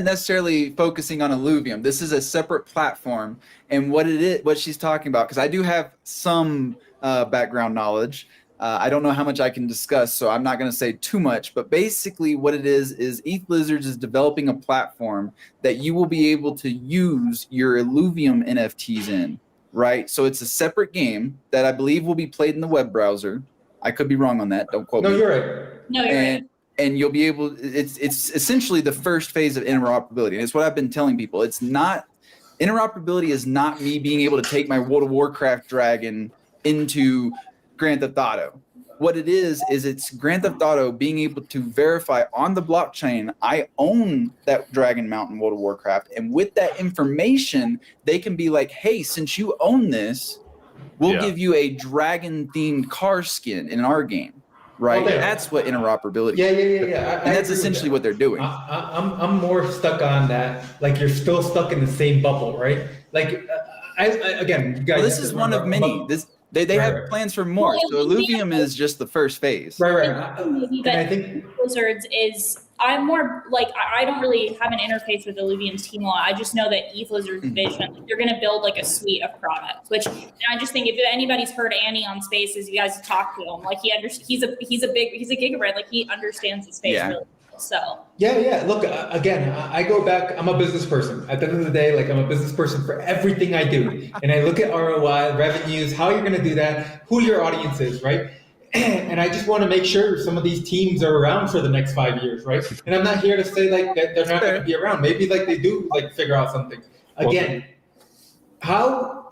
necessarily focusing on Illuvium. This is a separate platform, and what she's talking about, because I do have some background knowledge. I don't know how much I can discuss, so I'm not going to say too much. But basically, what it is ETH Lizards is developing a platform that you will be able to use your Illuvium NFTs in. Right, so it's a separate game that I believe will be played in the web browser. I could be wrong on that. Don't quote me. No, you're right. No, you're right. And you'll be able. It's essentially the first phase of interoperability, and it's what I've been telling people. It's not interoperability is not me being able to take my World of Warcraft dragon into Grand Theft Auto. What it is it's Grand Theft Auto being able to verify on the blockchain, I own that dragon mount in World of Warcraft. And with that information, they can be like, hey, since you own this, we'll give you a dragon-themed car skin in our game. Right? Okay. That's what interoperability is. Yeah. And that's essentially what they're doing. I'm more stuck on that. Like, you're still stuck in the same bubble, right? Like, again, you guys. Well, this is one of many. They have plans for more. Well, So Illuvium is just the first phase. Right. Maybe And I that think Lizards is. I'm more like I don't really have an interface with Illuvium's team a lot. I just know that ETH Lizards vision, they're going to build like a suite of products. Which and I just think if anybody's heard Annie on Spaces, you guys have talked to him. Like he's a gigabyte. Like he understands the space really well. So yeah. Look, again, I go back. I'm a business person. At the end of the day, like I'm a business person for everything I do, and I look at ROI, revenues, how you're going to do that, who your audience is, right? And I just want to make sure some of these teams are around for the next 5 years, right? And I'm not here to say like that they're not going to be around. Maybe like they do like figure out something. Again, how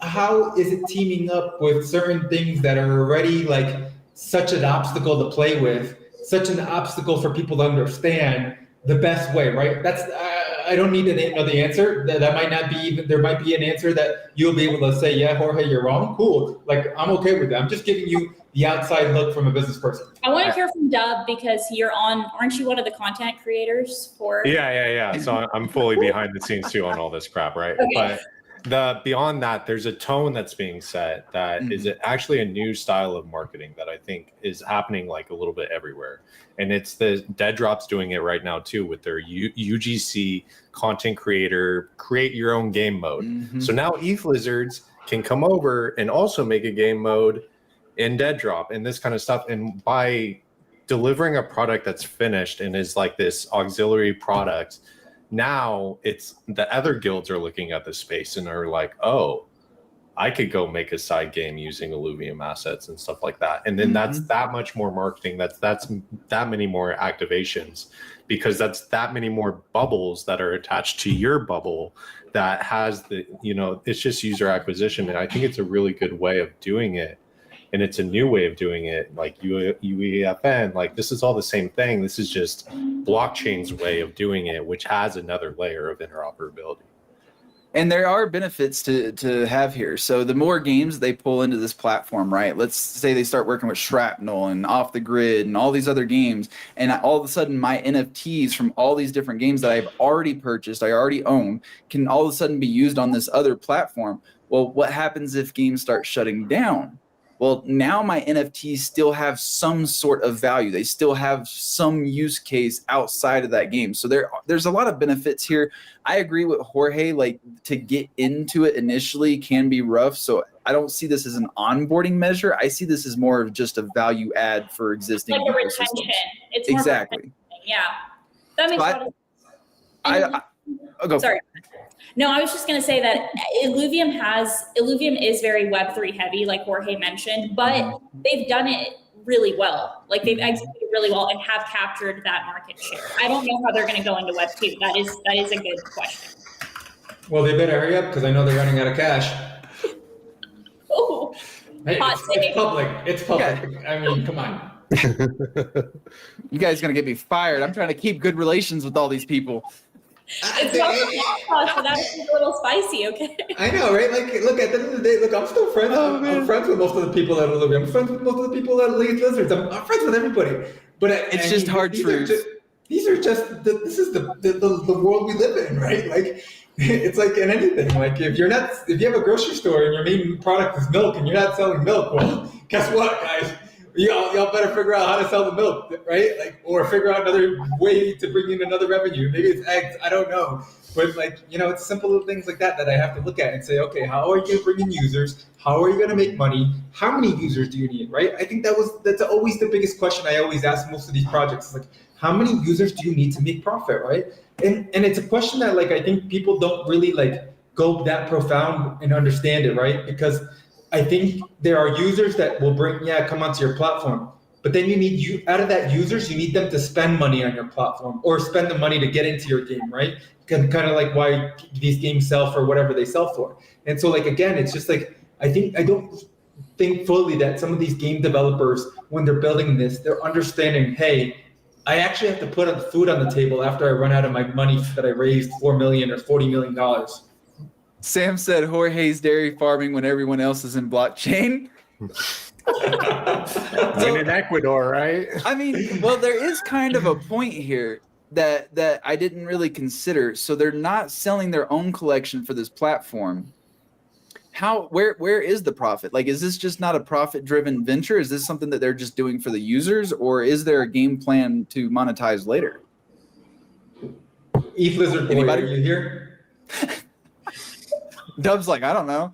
is it teaming up with certain things that are already like such an obstacle to play with, such an obstacle for people to understand the best way, right? That's I don't need to know the answer. That might not be even. There might be an answer that you'll be able to say, yeah, Jorge, you're wrong. Cool. Like I'm okay with that. I'm just giving you the outside look from a business person. I want to hear from Dub because aren't you one of the content creators for? Yeah. So I'm fully behind the scenes too on all this crap, right? Okay. But beyond that, there's a tone that's being set that is actually a new style of marketing that I think is happening like a little bit everywhere. And it's the Dead Drop's doing it right now too with their UGC content creator, create your own game mode. So now ETH Lizards can come over and also make a game mode in Dead Drop and this kind of stuff. And by delivering a product that's finished and is like this auxiliary product, now it's the other guilds are looking at the space and are like, oh, I could go make a side game using Illuvium assets and stuff like that. And then that's that much more marketing. That's that many more activations, because that's that many more bubbles that are attached to your bubble that has the, it's just user acquisition. And I think it's a really good way of doing it. And it's a new way of doing it, like UEFN, like this is all the same thing. This is just blockchain's way of doing it, which has another layer of interoperability. And there are benefits to have here. So the more games they pull into this platform, right? Let's say they start working with Shrapnel and Off the Grid and all these other games, and all of a sudden my NFTs from all these different games that I've already purchased, I already own, can all of a sudden be used on this other platform. Well, what happens if games start shutting down? Well, now my NFTs still have some sort of value. They still have some use case outside of that game. So there's a lot of benefits here. I agree with Jorge, like to get into it initially can be rough. So I don't see this as an onboarding measure. I see this as more of just a value add for existing like a retention. It's more exactly. Retention. Yeah. That makes sense. Sorry. No, I was just going to say that Illuvium is very Web3 heavy, like Jorge mentioned, but they've done it really well. Like they've executed really well and have captured that market share. I don't know how they're going to go into Web2. That is a good question. Well, they better hurry up because I know they're running out of cash. Oh, hey, it's public. It's public. Yeah. I mean, come on. You guys are going to get me fired. I'm trying to keep good relations with all these people. It's so that was a little spicy, okay? I know, right? Like, look, at the end of the day, look, I'm still friends. I'm friends with most of the people that live here. I'm friends with most of the people that lead Lizards. I'm friends with everybody. But it's just hard truths. These are just this is the world we live in, right? Like, it's like in anything. Like, if you have a grocery store and your main product is milk and you're not selling milk, well, guess what, guys? Y'all better figure out how to sell the milk, right? Like, or figure out another way to bring in another revenue. Maybe it's eggs. I don't know. But like, it's simple little things like that I have to look at and say, okay, how are you going to bring in users? How are you going to make money? How many users do you need, right? I think that's always the biggest question I always ask most of these projects. Like, how many users do you need to make profit, right? And it's a question that like I think people don't really like go that profound and understand it, right? Because I think there are users that will come onto your platform, but then out of that users, you need them to spend money on your platform or spend the money to get into your game, right? Kind of like why these games sell for whatever they sell for. And so like, again, it's just like, I don't think fully that some of these game developers, when they're building this, they're understanding, hey, I actually have to put food on the table after I run out of my money that I raised $4 million or $40 million. Sam said Jorge's dairy farming when everyone else is in blockchain. So, in Ecuador, right? I mean, well, there is kind of a point here that I didn't really consider. So they're not selling their own collection for this platform. Where is the profit? Like, is this just not a profit-driven venture? Is this something that they're just doing for the users, or is there a game plan to monetize later? ETH Lizard Boy, are you here? Dub's like, I don't know.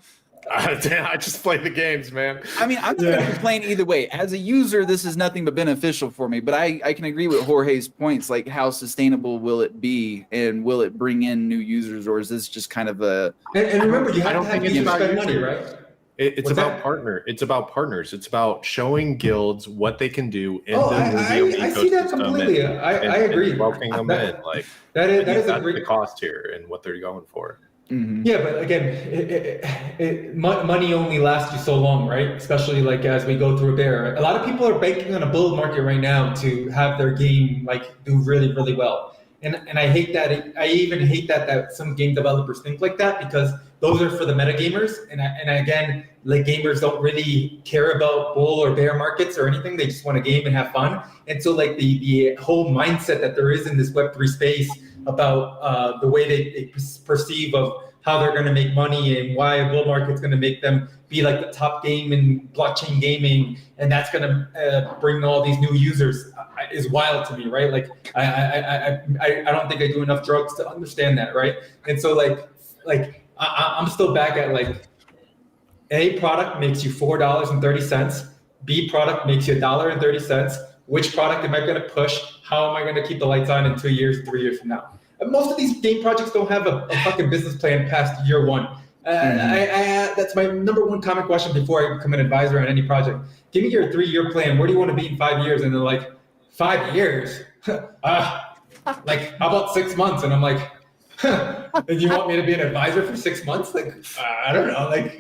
I just play the games, man. I mean, I'm not going to complain either way. As a user, this is nothing but beneficial for me. But I can agree with Jorge's points. Like, how sustainable will it be, and will it bring in new users, or is this just kind of a? And remember, you have to have users spend money, right? It's about partners. It's about showing guilds what they can do in the ecosystem. I see that completely. I agree. And welcoming them in, like that is that's the cost here and what they're going for. Mm-hmm. Yeah, but again, money only lasts you so long, right? Especially like as we go through a bear. A lot of people are banking on a bull market right now to have their game like do really, really well. And I hate that. I even hate that some game developers think like that, because those are for the metagamers. And again, like, gamers don't really care about bull or bear markets or anything. They just want to game and have fun. And so, like, the whole mindset that there is in this Web3 space about the way they perceive of how they're going to make money and why a bull market's going to make them be like the top game in blockchain gaming, and that's going to bring all these new users, is wild to me, right? Like, I don't think I do enough drugs to understand that, right? And so, I'm still back at, like, A product makes you $4.30. B product makes you $1.30. Which product am I going to push? How am I going to keep the lights on in 2 years, 3 years from now? Most of these game projects don't have a fucking business plan past year one. That's my number one common question before I become an advisor on any project. Give me your 3-year plan. Where do you want to be in 5 years? And they're like, 5 years? Like, how about 6 months? And I'm like, and you want me to be an advisor for 6 months? Like, I don't know. Like,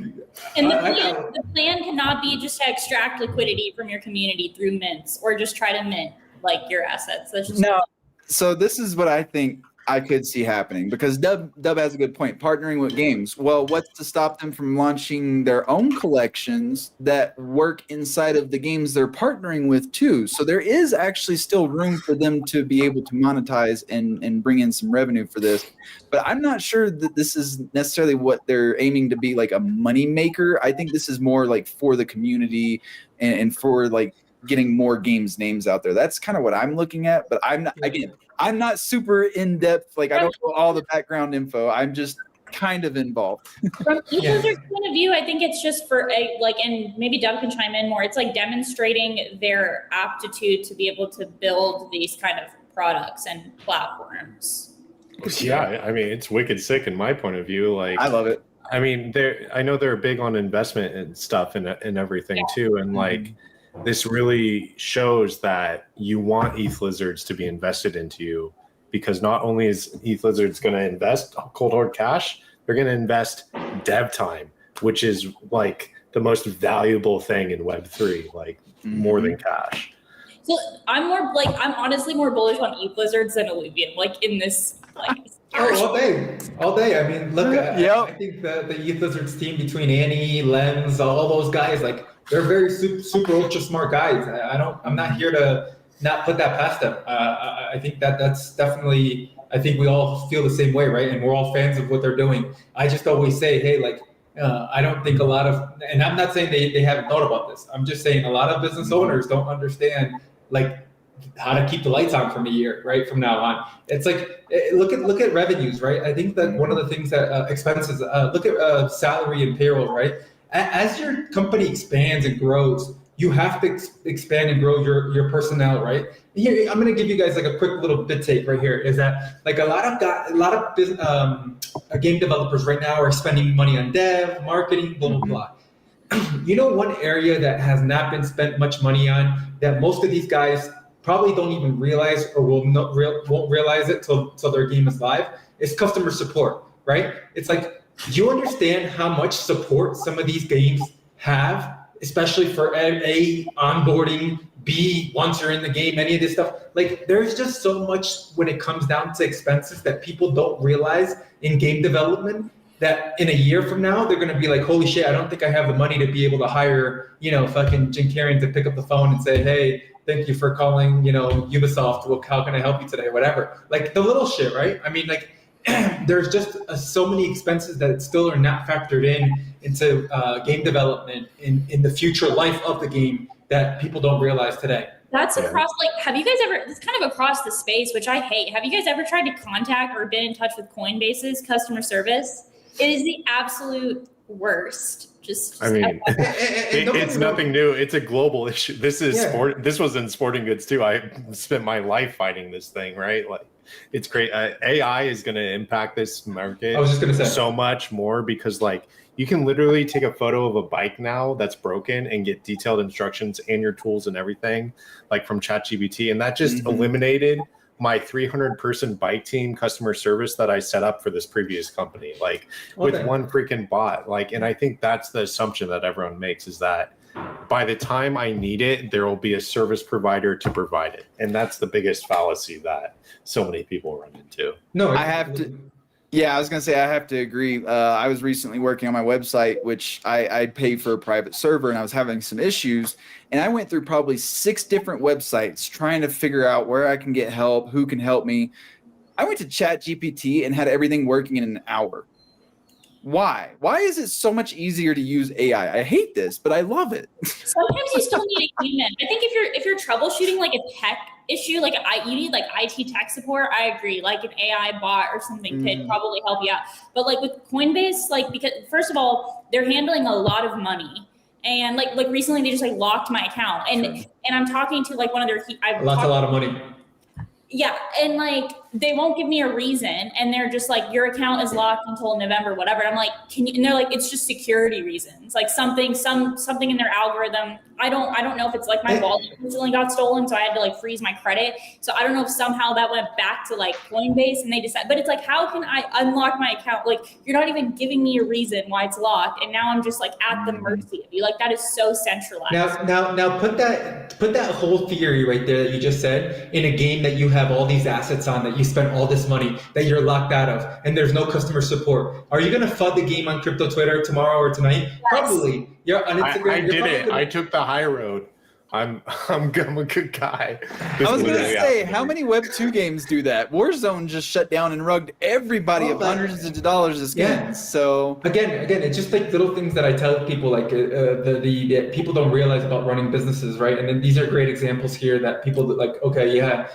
and the plan cannot be just to extract liquidity from your community through mints, or just try to mint like your assets. That's just no. So this is what I think I could see happening, because Dub has a good point. Partnering with games. Well, what's to stop them from launching their own collections that work inside of the games they're partnering with too? So there is actually still room for them to be able to monetize and bring in some revenue for this. But I'm not sure that this is necessarily what they're aiming to be, like a money maker. I think this is more like for the community and for, like, getting more games names out there. That's kind of what I'm looking at. But I'm not super in depth. Like, I don't know all the background info. I'm just kind of involved. From each user's point of view, I think it's just for and maybe Dub can chime in more. It's like demonstrating their aptitude to be able to build these kind of products and platforms. Yeah, I mean, it's wicked sick in my point of view. Like, I love it. I mean, I know they're big on investment and stuff and everything too. And like, this really shows that you want ETH Lizards to be invested into you, because not only is ETH Lizards going to invest cold hard cash, they're going to invest dev time, which is like the most valuable thing in Web3, like more than cash. So I'm honestly more bullish on ETH Lizards than Illuvium, like, in this, like. All day. I mean, look, I think the ETH Lizards team, between Annie, Lens, all those guys, like, they're very super ultra smart guys. I'm not here to not put that past them. I think that's definitely, I think we all feel the same way, right? And we're all fans of what they're doing. I just always say, hey, like, I don't think a lot of, and I'm not saying they haven't thought about this. I'm just saying a lot of business owners don't understand, like, how to keep the lights on from a year, right? From now on. It's like, look at revenues, right? I think that one of the things that expenses, look at salary and payroll, right? As your company expands and grows, you have to expand and grow your personnel, right? Here, I'm going to give you guys like a quick little bit take right here. Is that, like, a lot of game developers right now are spending money on dev, marketing, blah blah blah. You know, one area that has not been spent much money on, that most of these guys probably don't even realize, or won't realize it till their game is live, is customer support, right? It's like, do you understand how much support some of these games have, especially for A, onboarding, B, once you're in the game, any of this stuff? Like, there's just so much when it comes down to expenses that people don't realize in game development, that in a year from now, they're going to be like, holy shit, I don't think I have the money to be able to hire, fucking Jim Carrey to pick up the phone and say, hey, thank you for calling, Ubisoft. Well, how can I help you today? Whatever. Like, the little shit, right? I mean, like, there's just so many expenses that still are not factored into game development in the future life of the game that people don't realize today. That's across, like, have you guys ever, it's kind of across the space, which I hate. Have you guys ever tried to contact or been in touch with Coinbase's customer service? It is the absolute worst. I mean, it's nothing new. It's a global issue. This is sport. This was in sporting goods too. I spent my life fighting this thing, right? Like, it's great. AI is going to impact this market. I was just going to say so much more, because, like, you can literally take a photo of a bike now that's broken and get detailed instructions and your tools and everything, like, from ChatGPT, and that just eliminated my 300-person bike team customer service that I set up for this previous company, like, with one freaking bot. Like, and I think that's the assumption that everyone makes, is that by the time I need it, there will be a service provider to provide it. And that's the biggest fallacy that so many people run into. No, I have to. Yeah, I was gonna say I have to agree. I was recently working on my website, which I pay for a private server, and I was having some issues. And I went through probably 6 different websites trying to figure out where I can get help, who can help me. I went to ChatGPT and had everything working in an hour. Why? Why is it so much easier to use AI? I hate this, but I love it. Sometimes you still need a human. I think if you're troubleshooting like a tech issue, like you need like IT tech support. I agree. Like an AI bot or something could probably help you out. But like with Coinbase, like because first of all, they're handling a lot of money. And like recently they just like locked my account. And I'm talking to like one of their a lot of money. Yeah, and like they won't give me a reason, and they're just like, your account is locked until November, whatever. And I'm like, can you? And they're like, it's just security reasons, like something in their algorithm. I don't know if it's like my wallet recently got stolen, so I had to like freeze my credit. So I don't know if somehow that went back to like Coinbase, and they decided. But it's like, how can I unlock my account? Like you're not even giving me a reason why it's locked, and now I'm just like at the mercy of you. Like that is so centralized. Now put that whole theory right there that you just said in a game that you have all these assets on, that you spent all this money, that you're locked out of, and there's no customer support. Are you gonna FUD the game on crypto Twitter tomorrow or tonight? Yes. Probably. You're on Instagram. I did it. I took the high road. I'm a good guy. I was gonna say, how many Web 2 games do that? Warzone just shut down and rugged everybody of hundreds of dollars of skins. Yeah. So again, it's just like little things that I tell people, like the people don't realize about running businesses, right? And then these are great examples here that people that like, okay, yeah,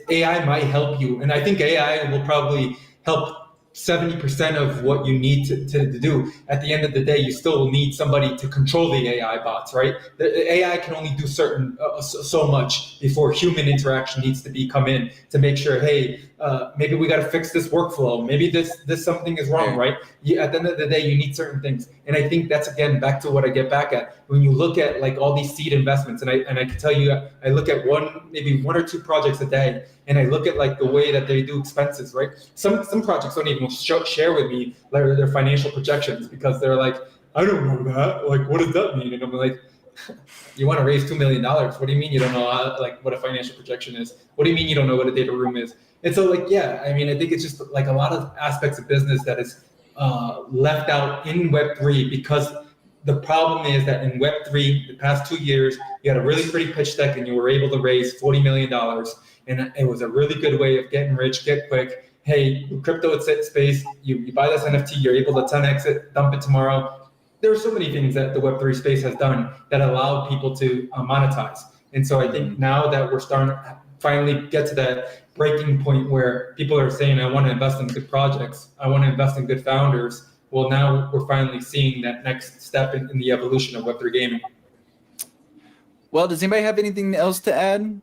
AI might help you, and I think AI will probably help 70% of what you need to do. At the end of the day, you still will need somebody to control the AI bots, right? The AI can only do certain so much before human interaction needs to come in to make sure, hey, maybe we got to fix this workflow. Maybe this something is wrong, right? At the end of the day, you need certain things. And I think that's, again, back to what I get back at. When you look at like all these seed investments, and I can tell you, I look at maybe one or two projects a day, and I look at like the way that they do expenses, right? Some projects don't even share with me their financial projections, because they're like, I don't know that. Like, what does that mean? And I'm like, you want to raise $2 million. What do you mean you don't know like what a financial projection is? What do you mean you don't know what a data room is? And so like, yeah, I mean, I think it's just like a lot of aspects of business that is left out in Web3, because the problem is that in Web3, the past 2 years, you had a really pretty pitch deck and you were able to raise $40 million. And it was a really good way of getting rich, get quick. Hey, crypto at space, you buy this NFT, you're able to 10x it, dump it tomorrow. There are so many things that the Web3 space has done that allow people to monetize. And so I think now that we're starting to finally get to that breaking point where people are saying, I want to invest in good projects, I want to invest in good founders. Well, now we're finally seeing that next step in the evolution of Web3 gaming. Well, does anybody have anything else to add?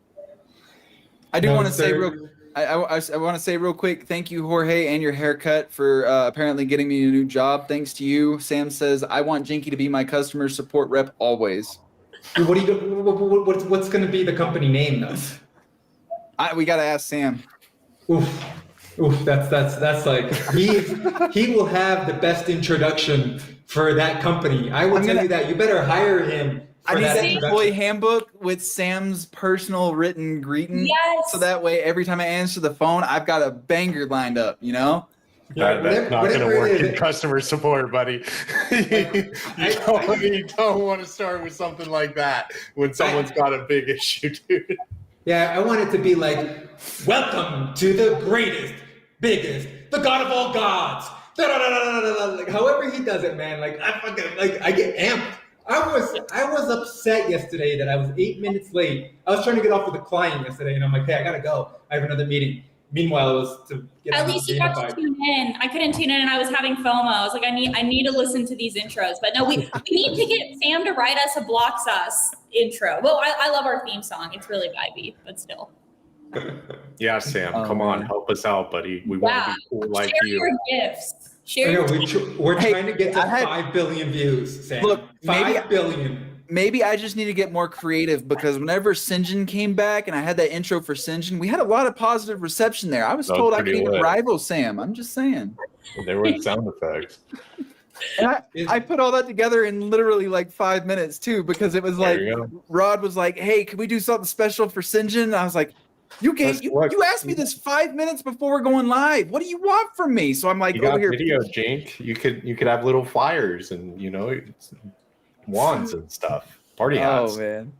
I do want to say I want to say real quick, thank you, Jorge, and your haircut for apparently getting me a new job. Thanks to you. Sam says, I want Jinky to be my customer support rep always. What's going to be the company name, though? We got to ask Sam. Oof, that's like, he will have the best introduction for that company. I will tell you that. You better hire him. I need that employee handbook with Sam's personal written greeting. Yes. So that way, every time I answer the phone, I've got a banger lined up, you know? That's not going to work in customer support, buddy. You don't want to start with something like that when someone's got a big issue, dude. Yeah, I want it to be like, welcome to the greatest, biggest, the God of all gods. Like, however he does it, man. Like I get amped. I was upset yesterday that I was 8 minutes late. I was trying to get off with a client yesterday, and I'm like, hey, I gotta go. I have another meeting. Meanwhile, it was to get at least you got to tune in. I couldn't tune in, and I was having FOMO. I was like, I need to listen to these intros. But no, we need to get Sam to write us a Block Sauce intro. Well, I love our theme song. It's really vibey, but still. Yeah, Sam, come on, help us out, buddy. We want to be cool like Share you. Your gifts. We're trying to get to 5 billion views, Sam. Look, 5 billion. Maybe I just need to get more creative, because whenever Sinjin came back and I had that intro for Sinjin, we had a lot of positive reception there. I was told I could even rival Sam. I'm just saying. There were sound effects. And I put all that together in literally like 5 minutes too, because it was like Rod was like, "Hey, can we do something special for Sinjin?" And I was like, "You asked me this 5 minutes before we're going live. What do you want from me?" So I'm like, you got over here, video, Jink. You could have little flyers and wands and stuff. Party hats. Oh man.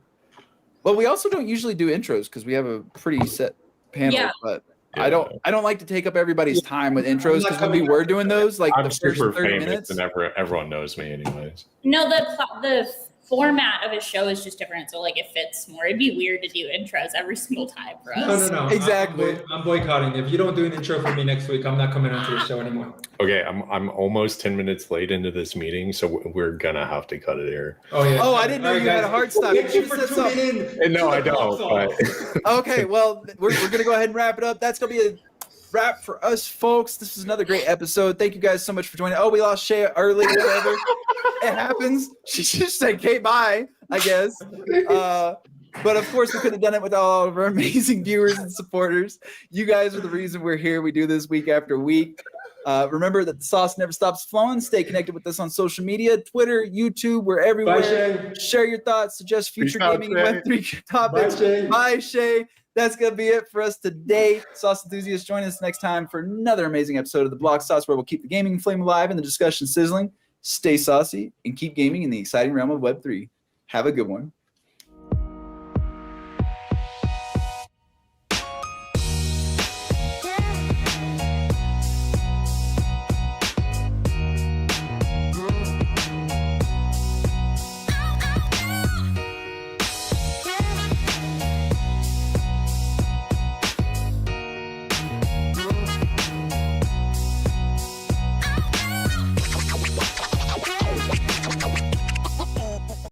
Well, we also don't usually do intros because we have a pretty set panel, but I don't like to take up everybody's time with intros because when we were doing those, like I'm the first super 30 famous minutes, and everyone knows me anyways. No, the format of a show is just different, so like it fits more. It'd be weird to do intros every single time for us. No. Exactly. I'm boycotting. If you don't do an intro for me next week, I'm not coming onto the show anymore. Okay, I'm almost 10 minutes late into this meeting, so we're gonna have to cut it here. Oh yeah. Oh, I didn't know you had a hard stop. Thank you for tuning in. And no, I don't. But Okay, well, we're gonna go ahead and wrap it up. That's gonna be a wrap for us, folks. This was another great episode. Thank you guys so much for joining. Oh, we lost Shay early, whatever. It happens. She just said, "Okay, bye," I guess. But of course, we could have done it with all of our amazing viewers and supporters. You guys are the reason we're here. We do this week after week. Remember that the sauce never stops flowing. Stay connected with us on social media, Twitter, YouTube. We're everywhere. Bye, Shay. Share your thoughts. Suggest future Peace out, gaming and Web3 topics. Bye, Shay. Bye, Shay. That's going to be it for us today. Sauce enthusiasts, join us next time for another amazing episode of the Block Sauce, where we'll keep the gaming flame alive and the discussion sizzling. Stay saucy and keep gaming in the exciting realm of Web3. Have a good one.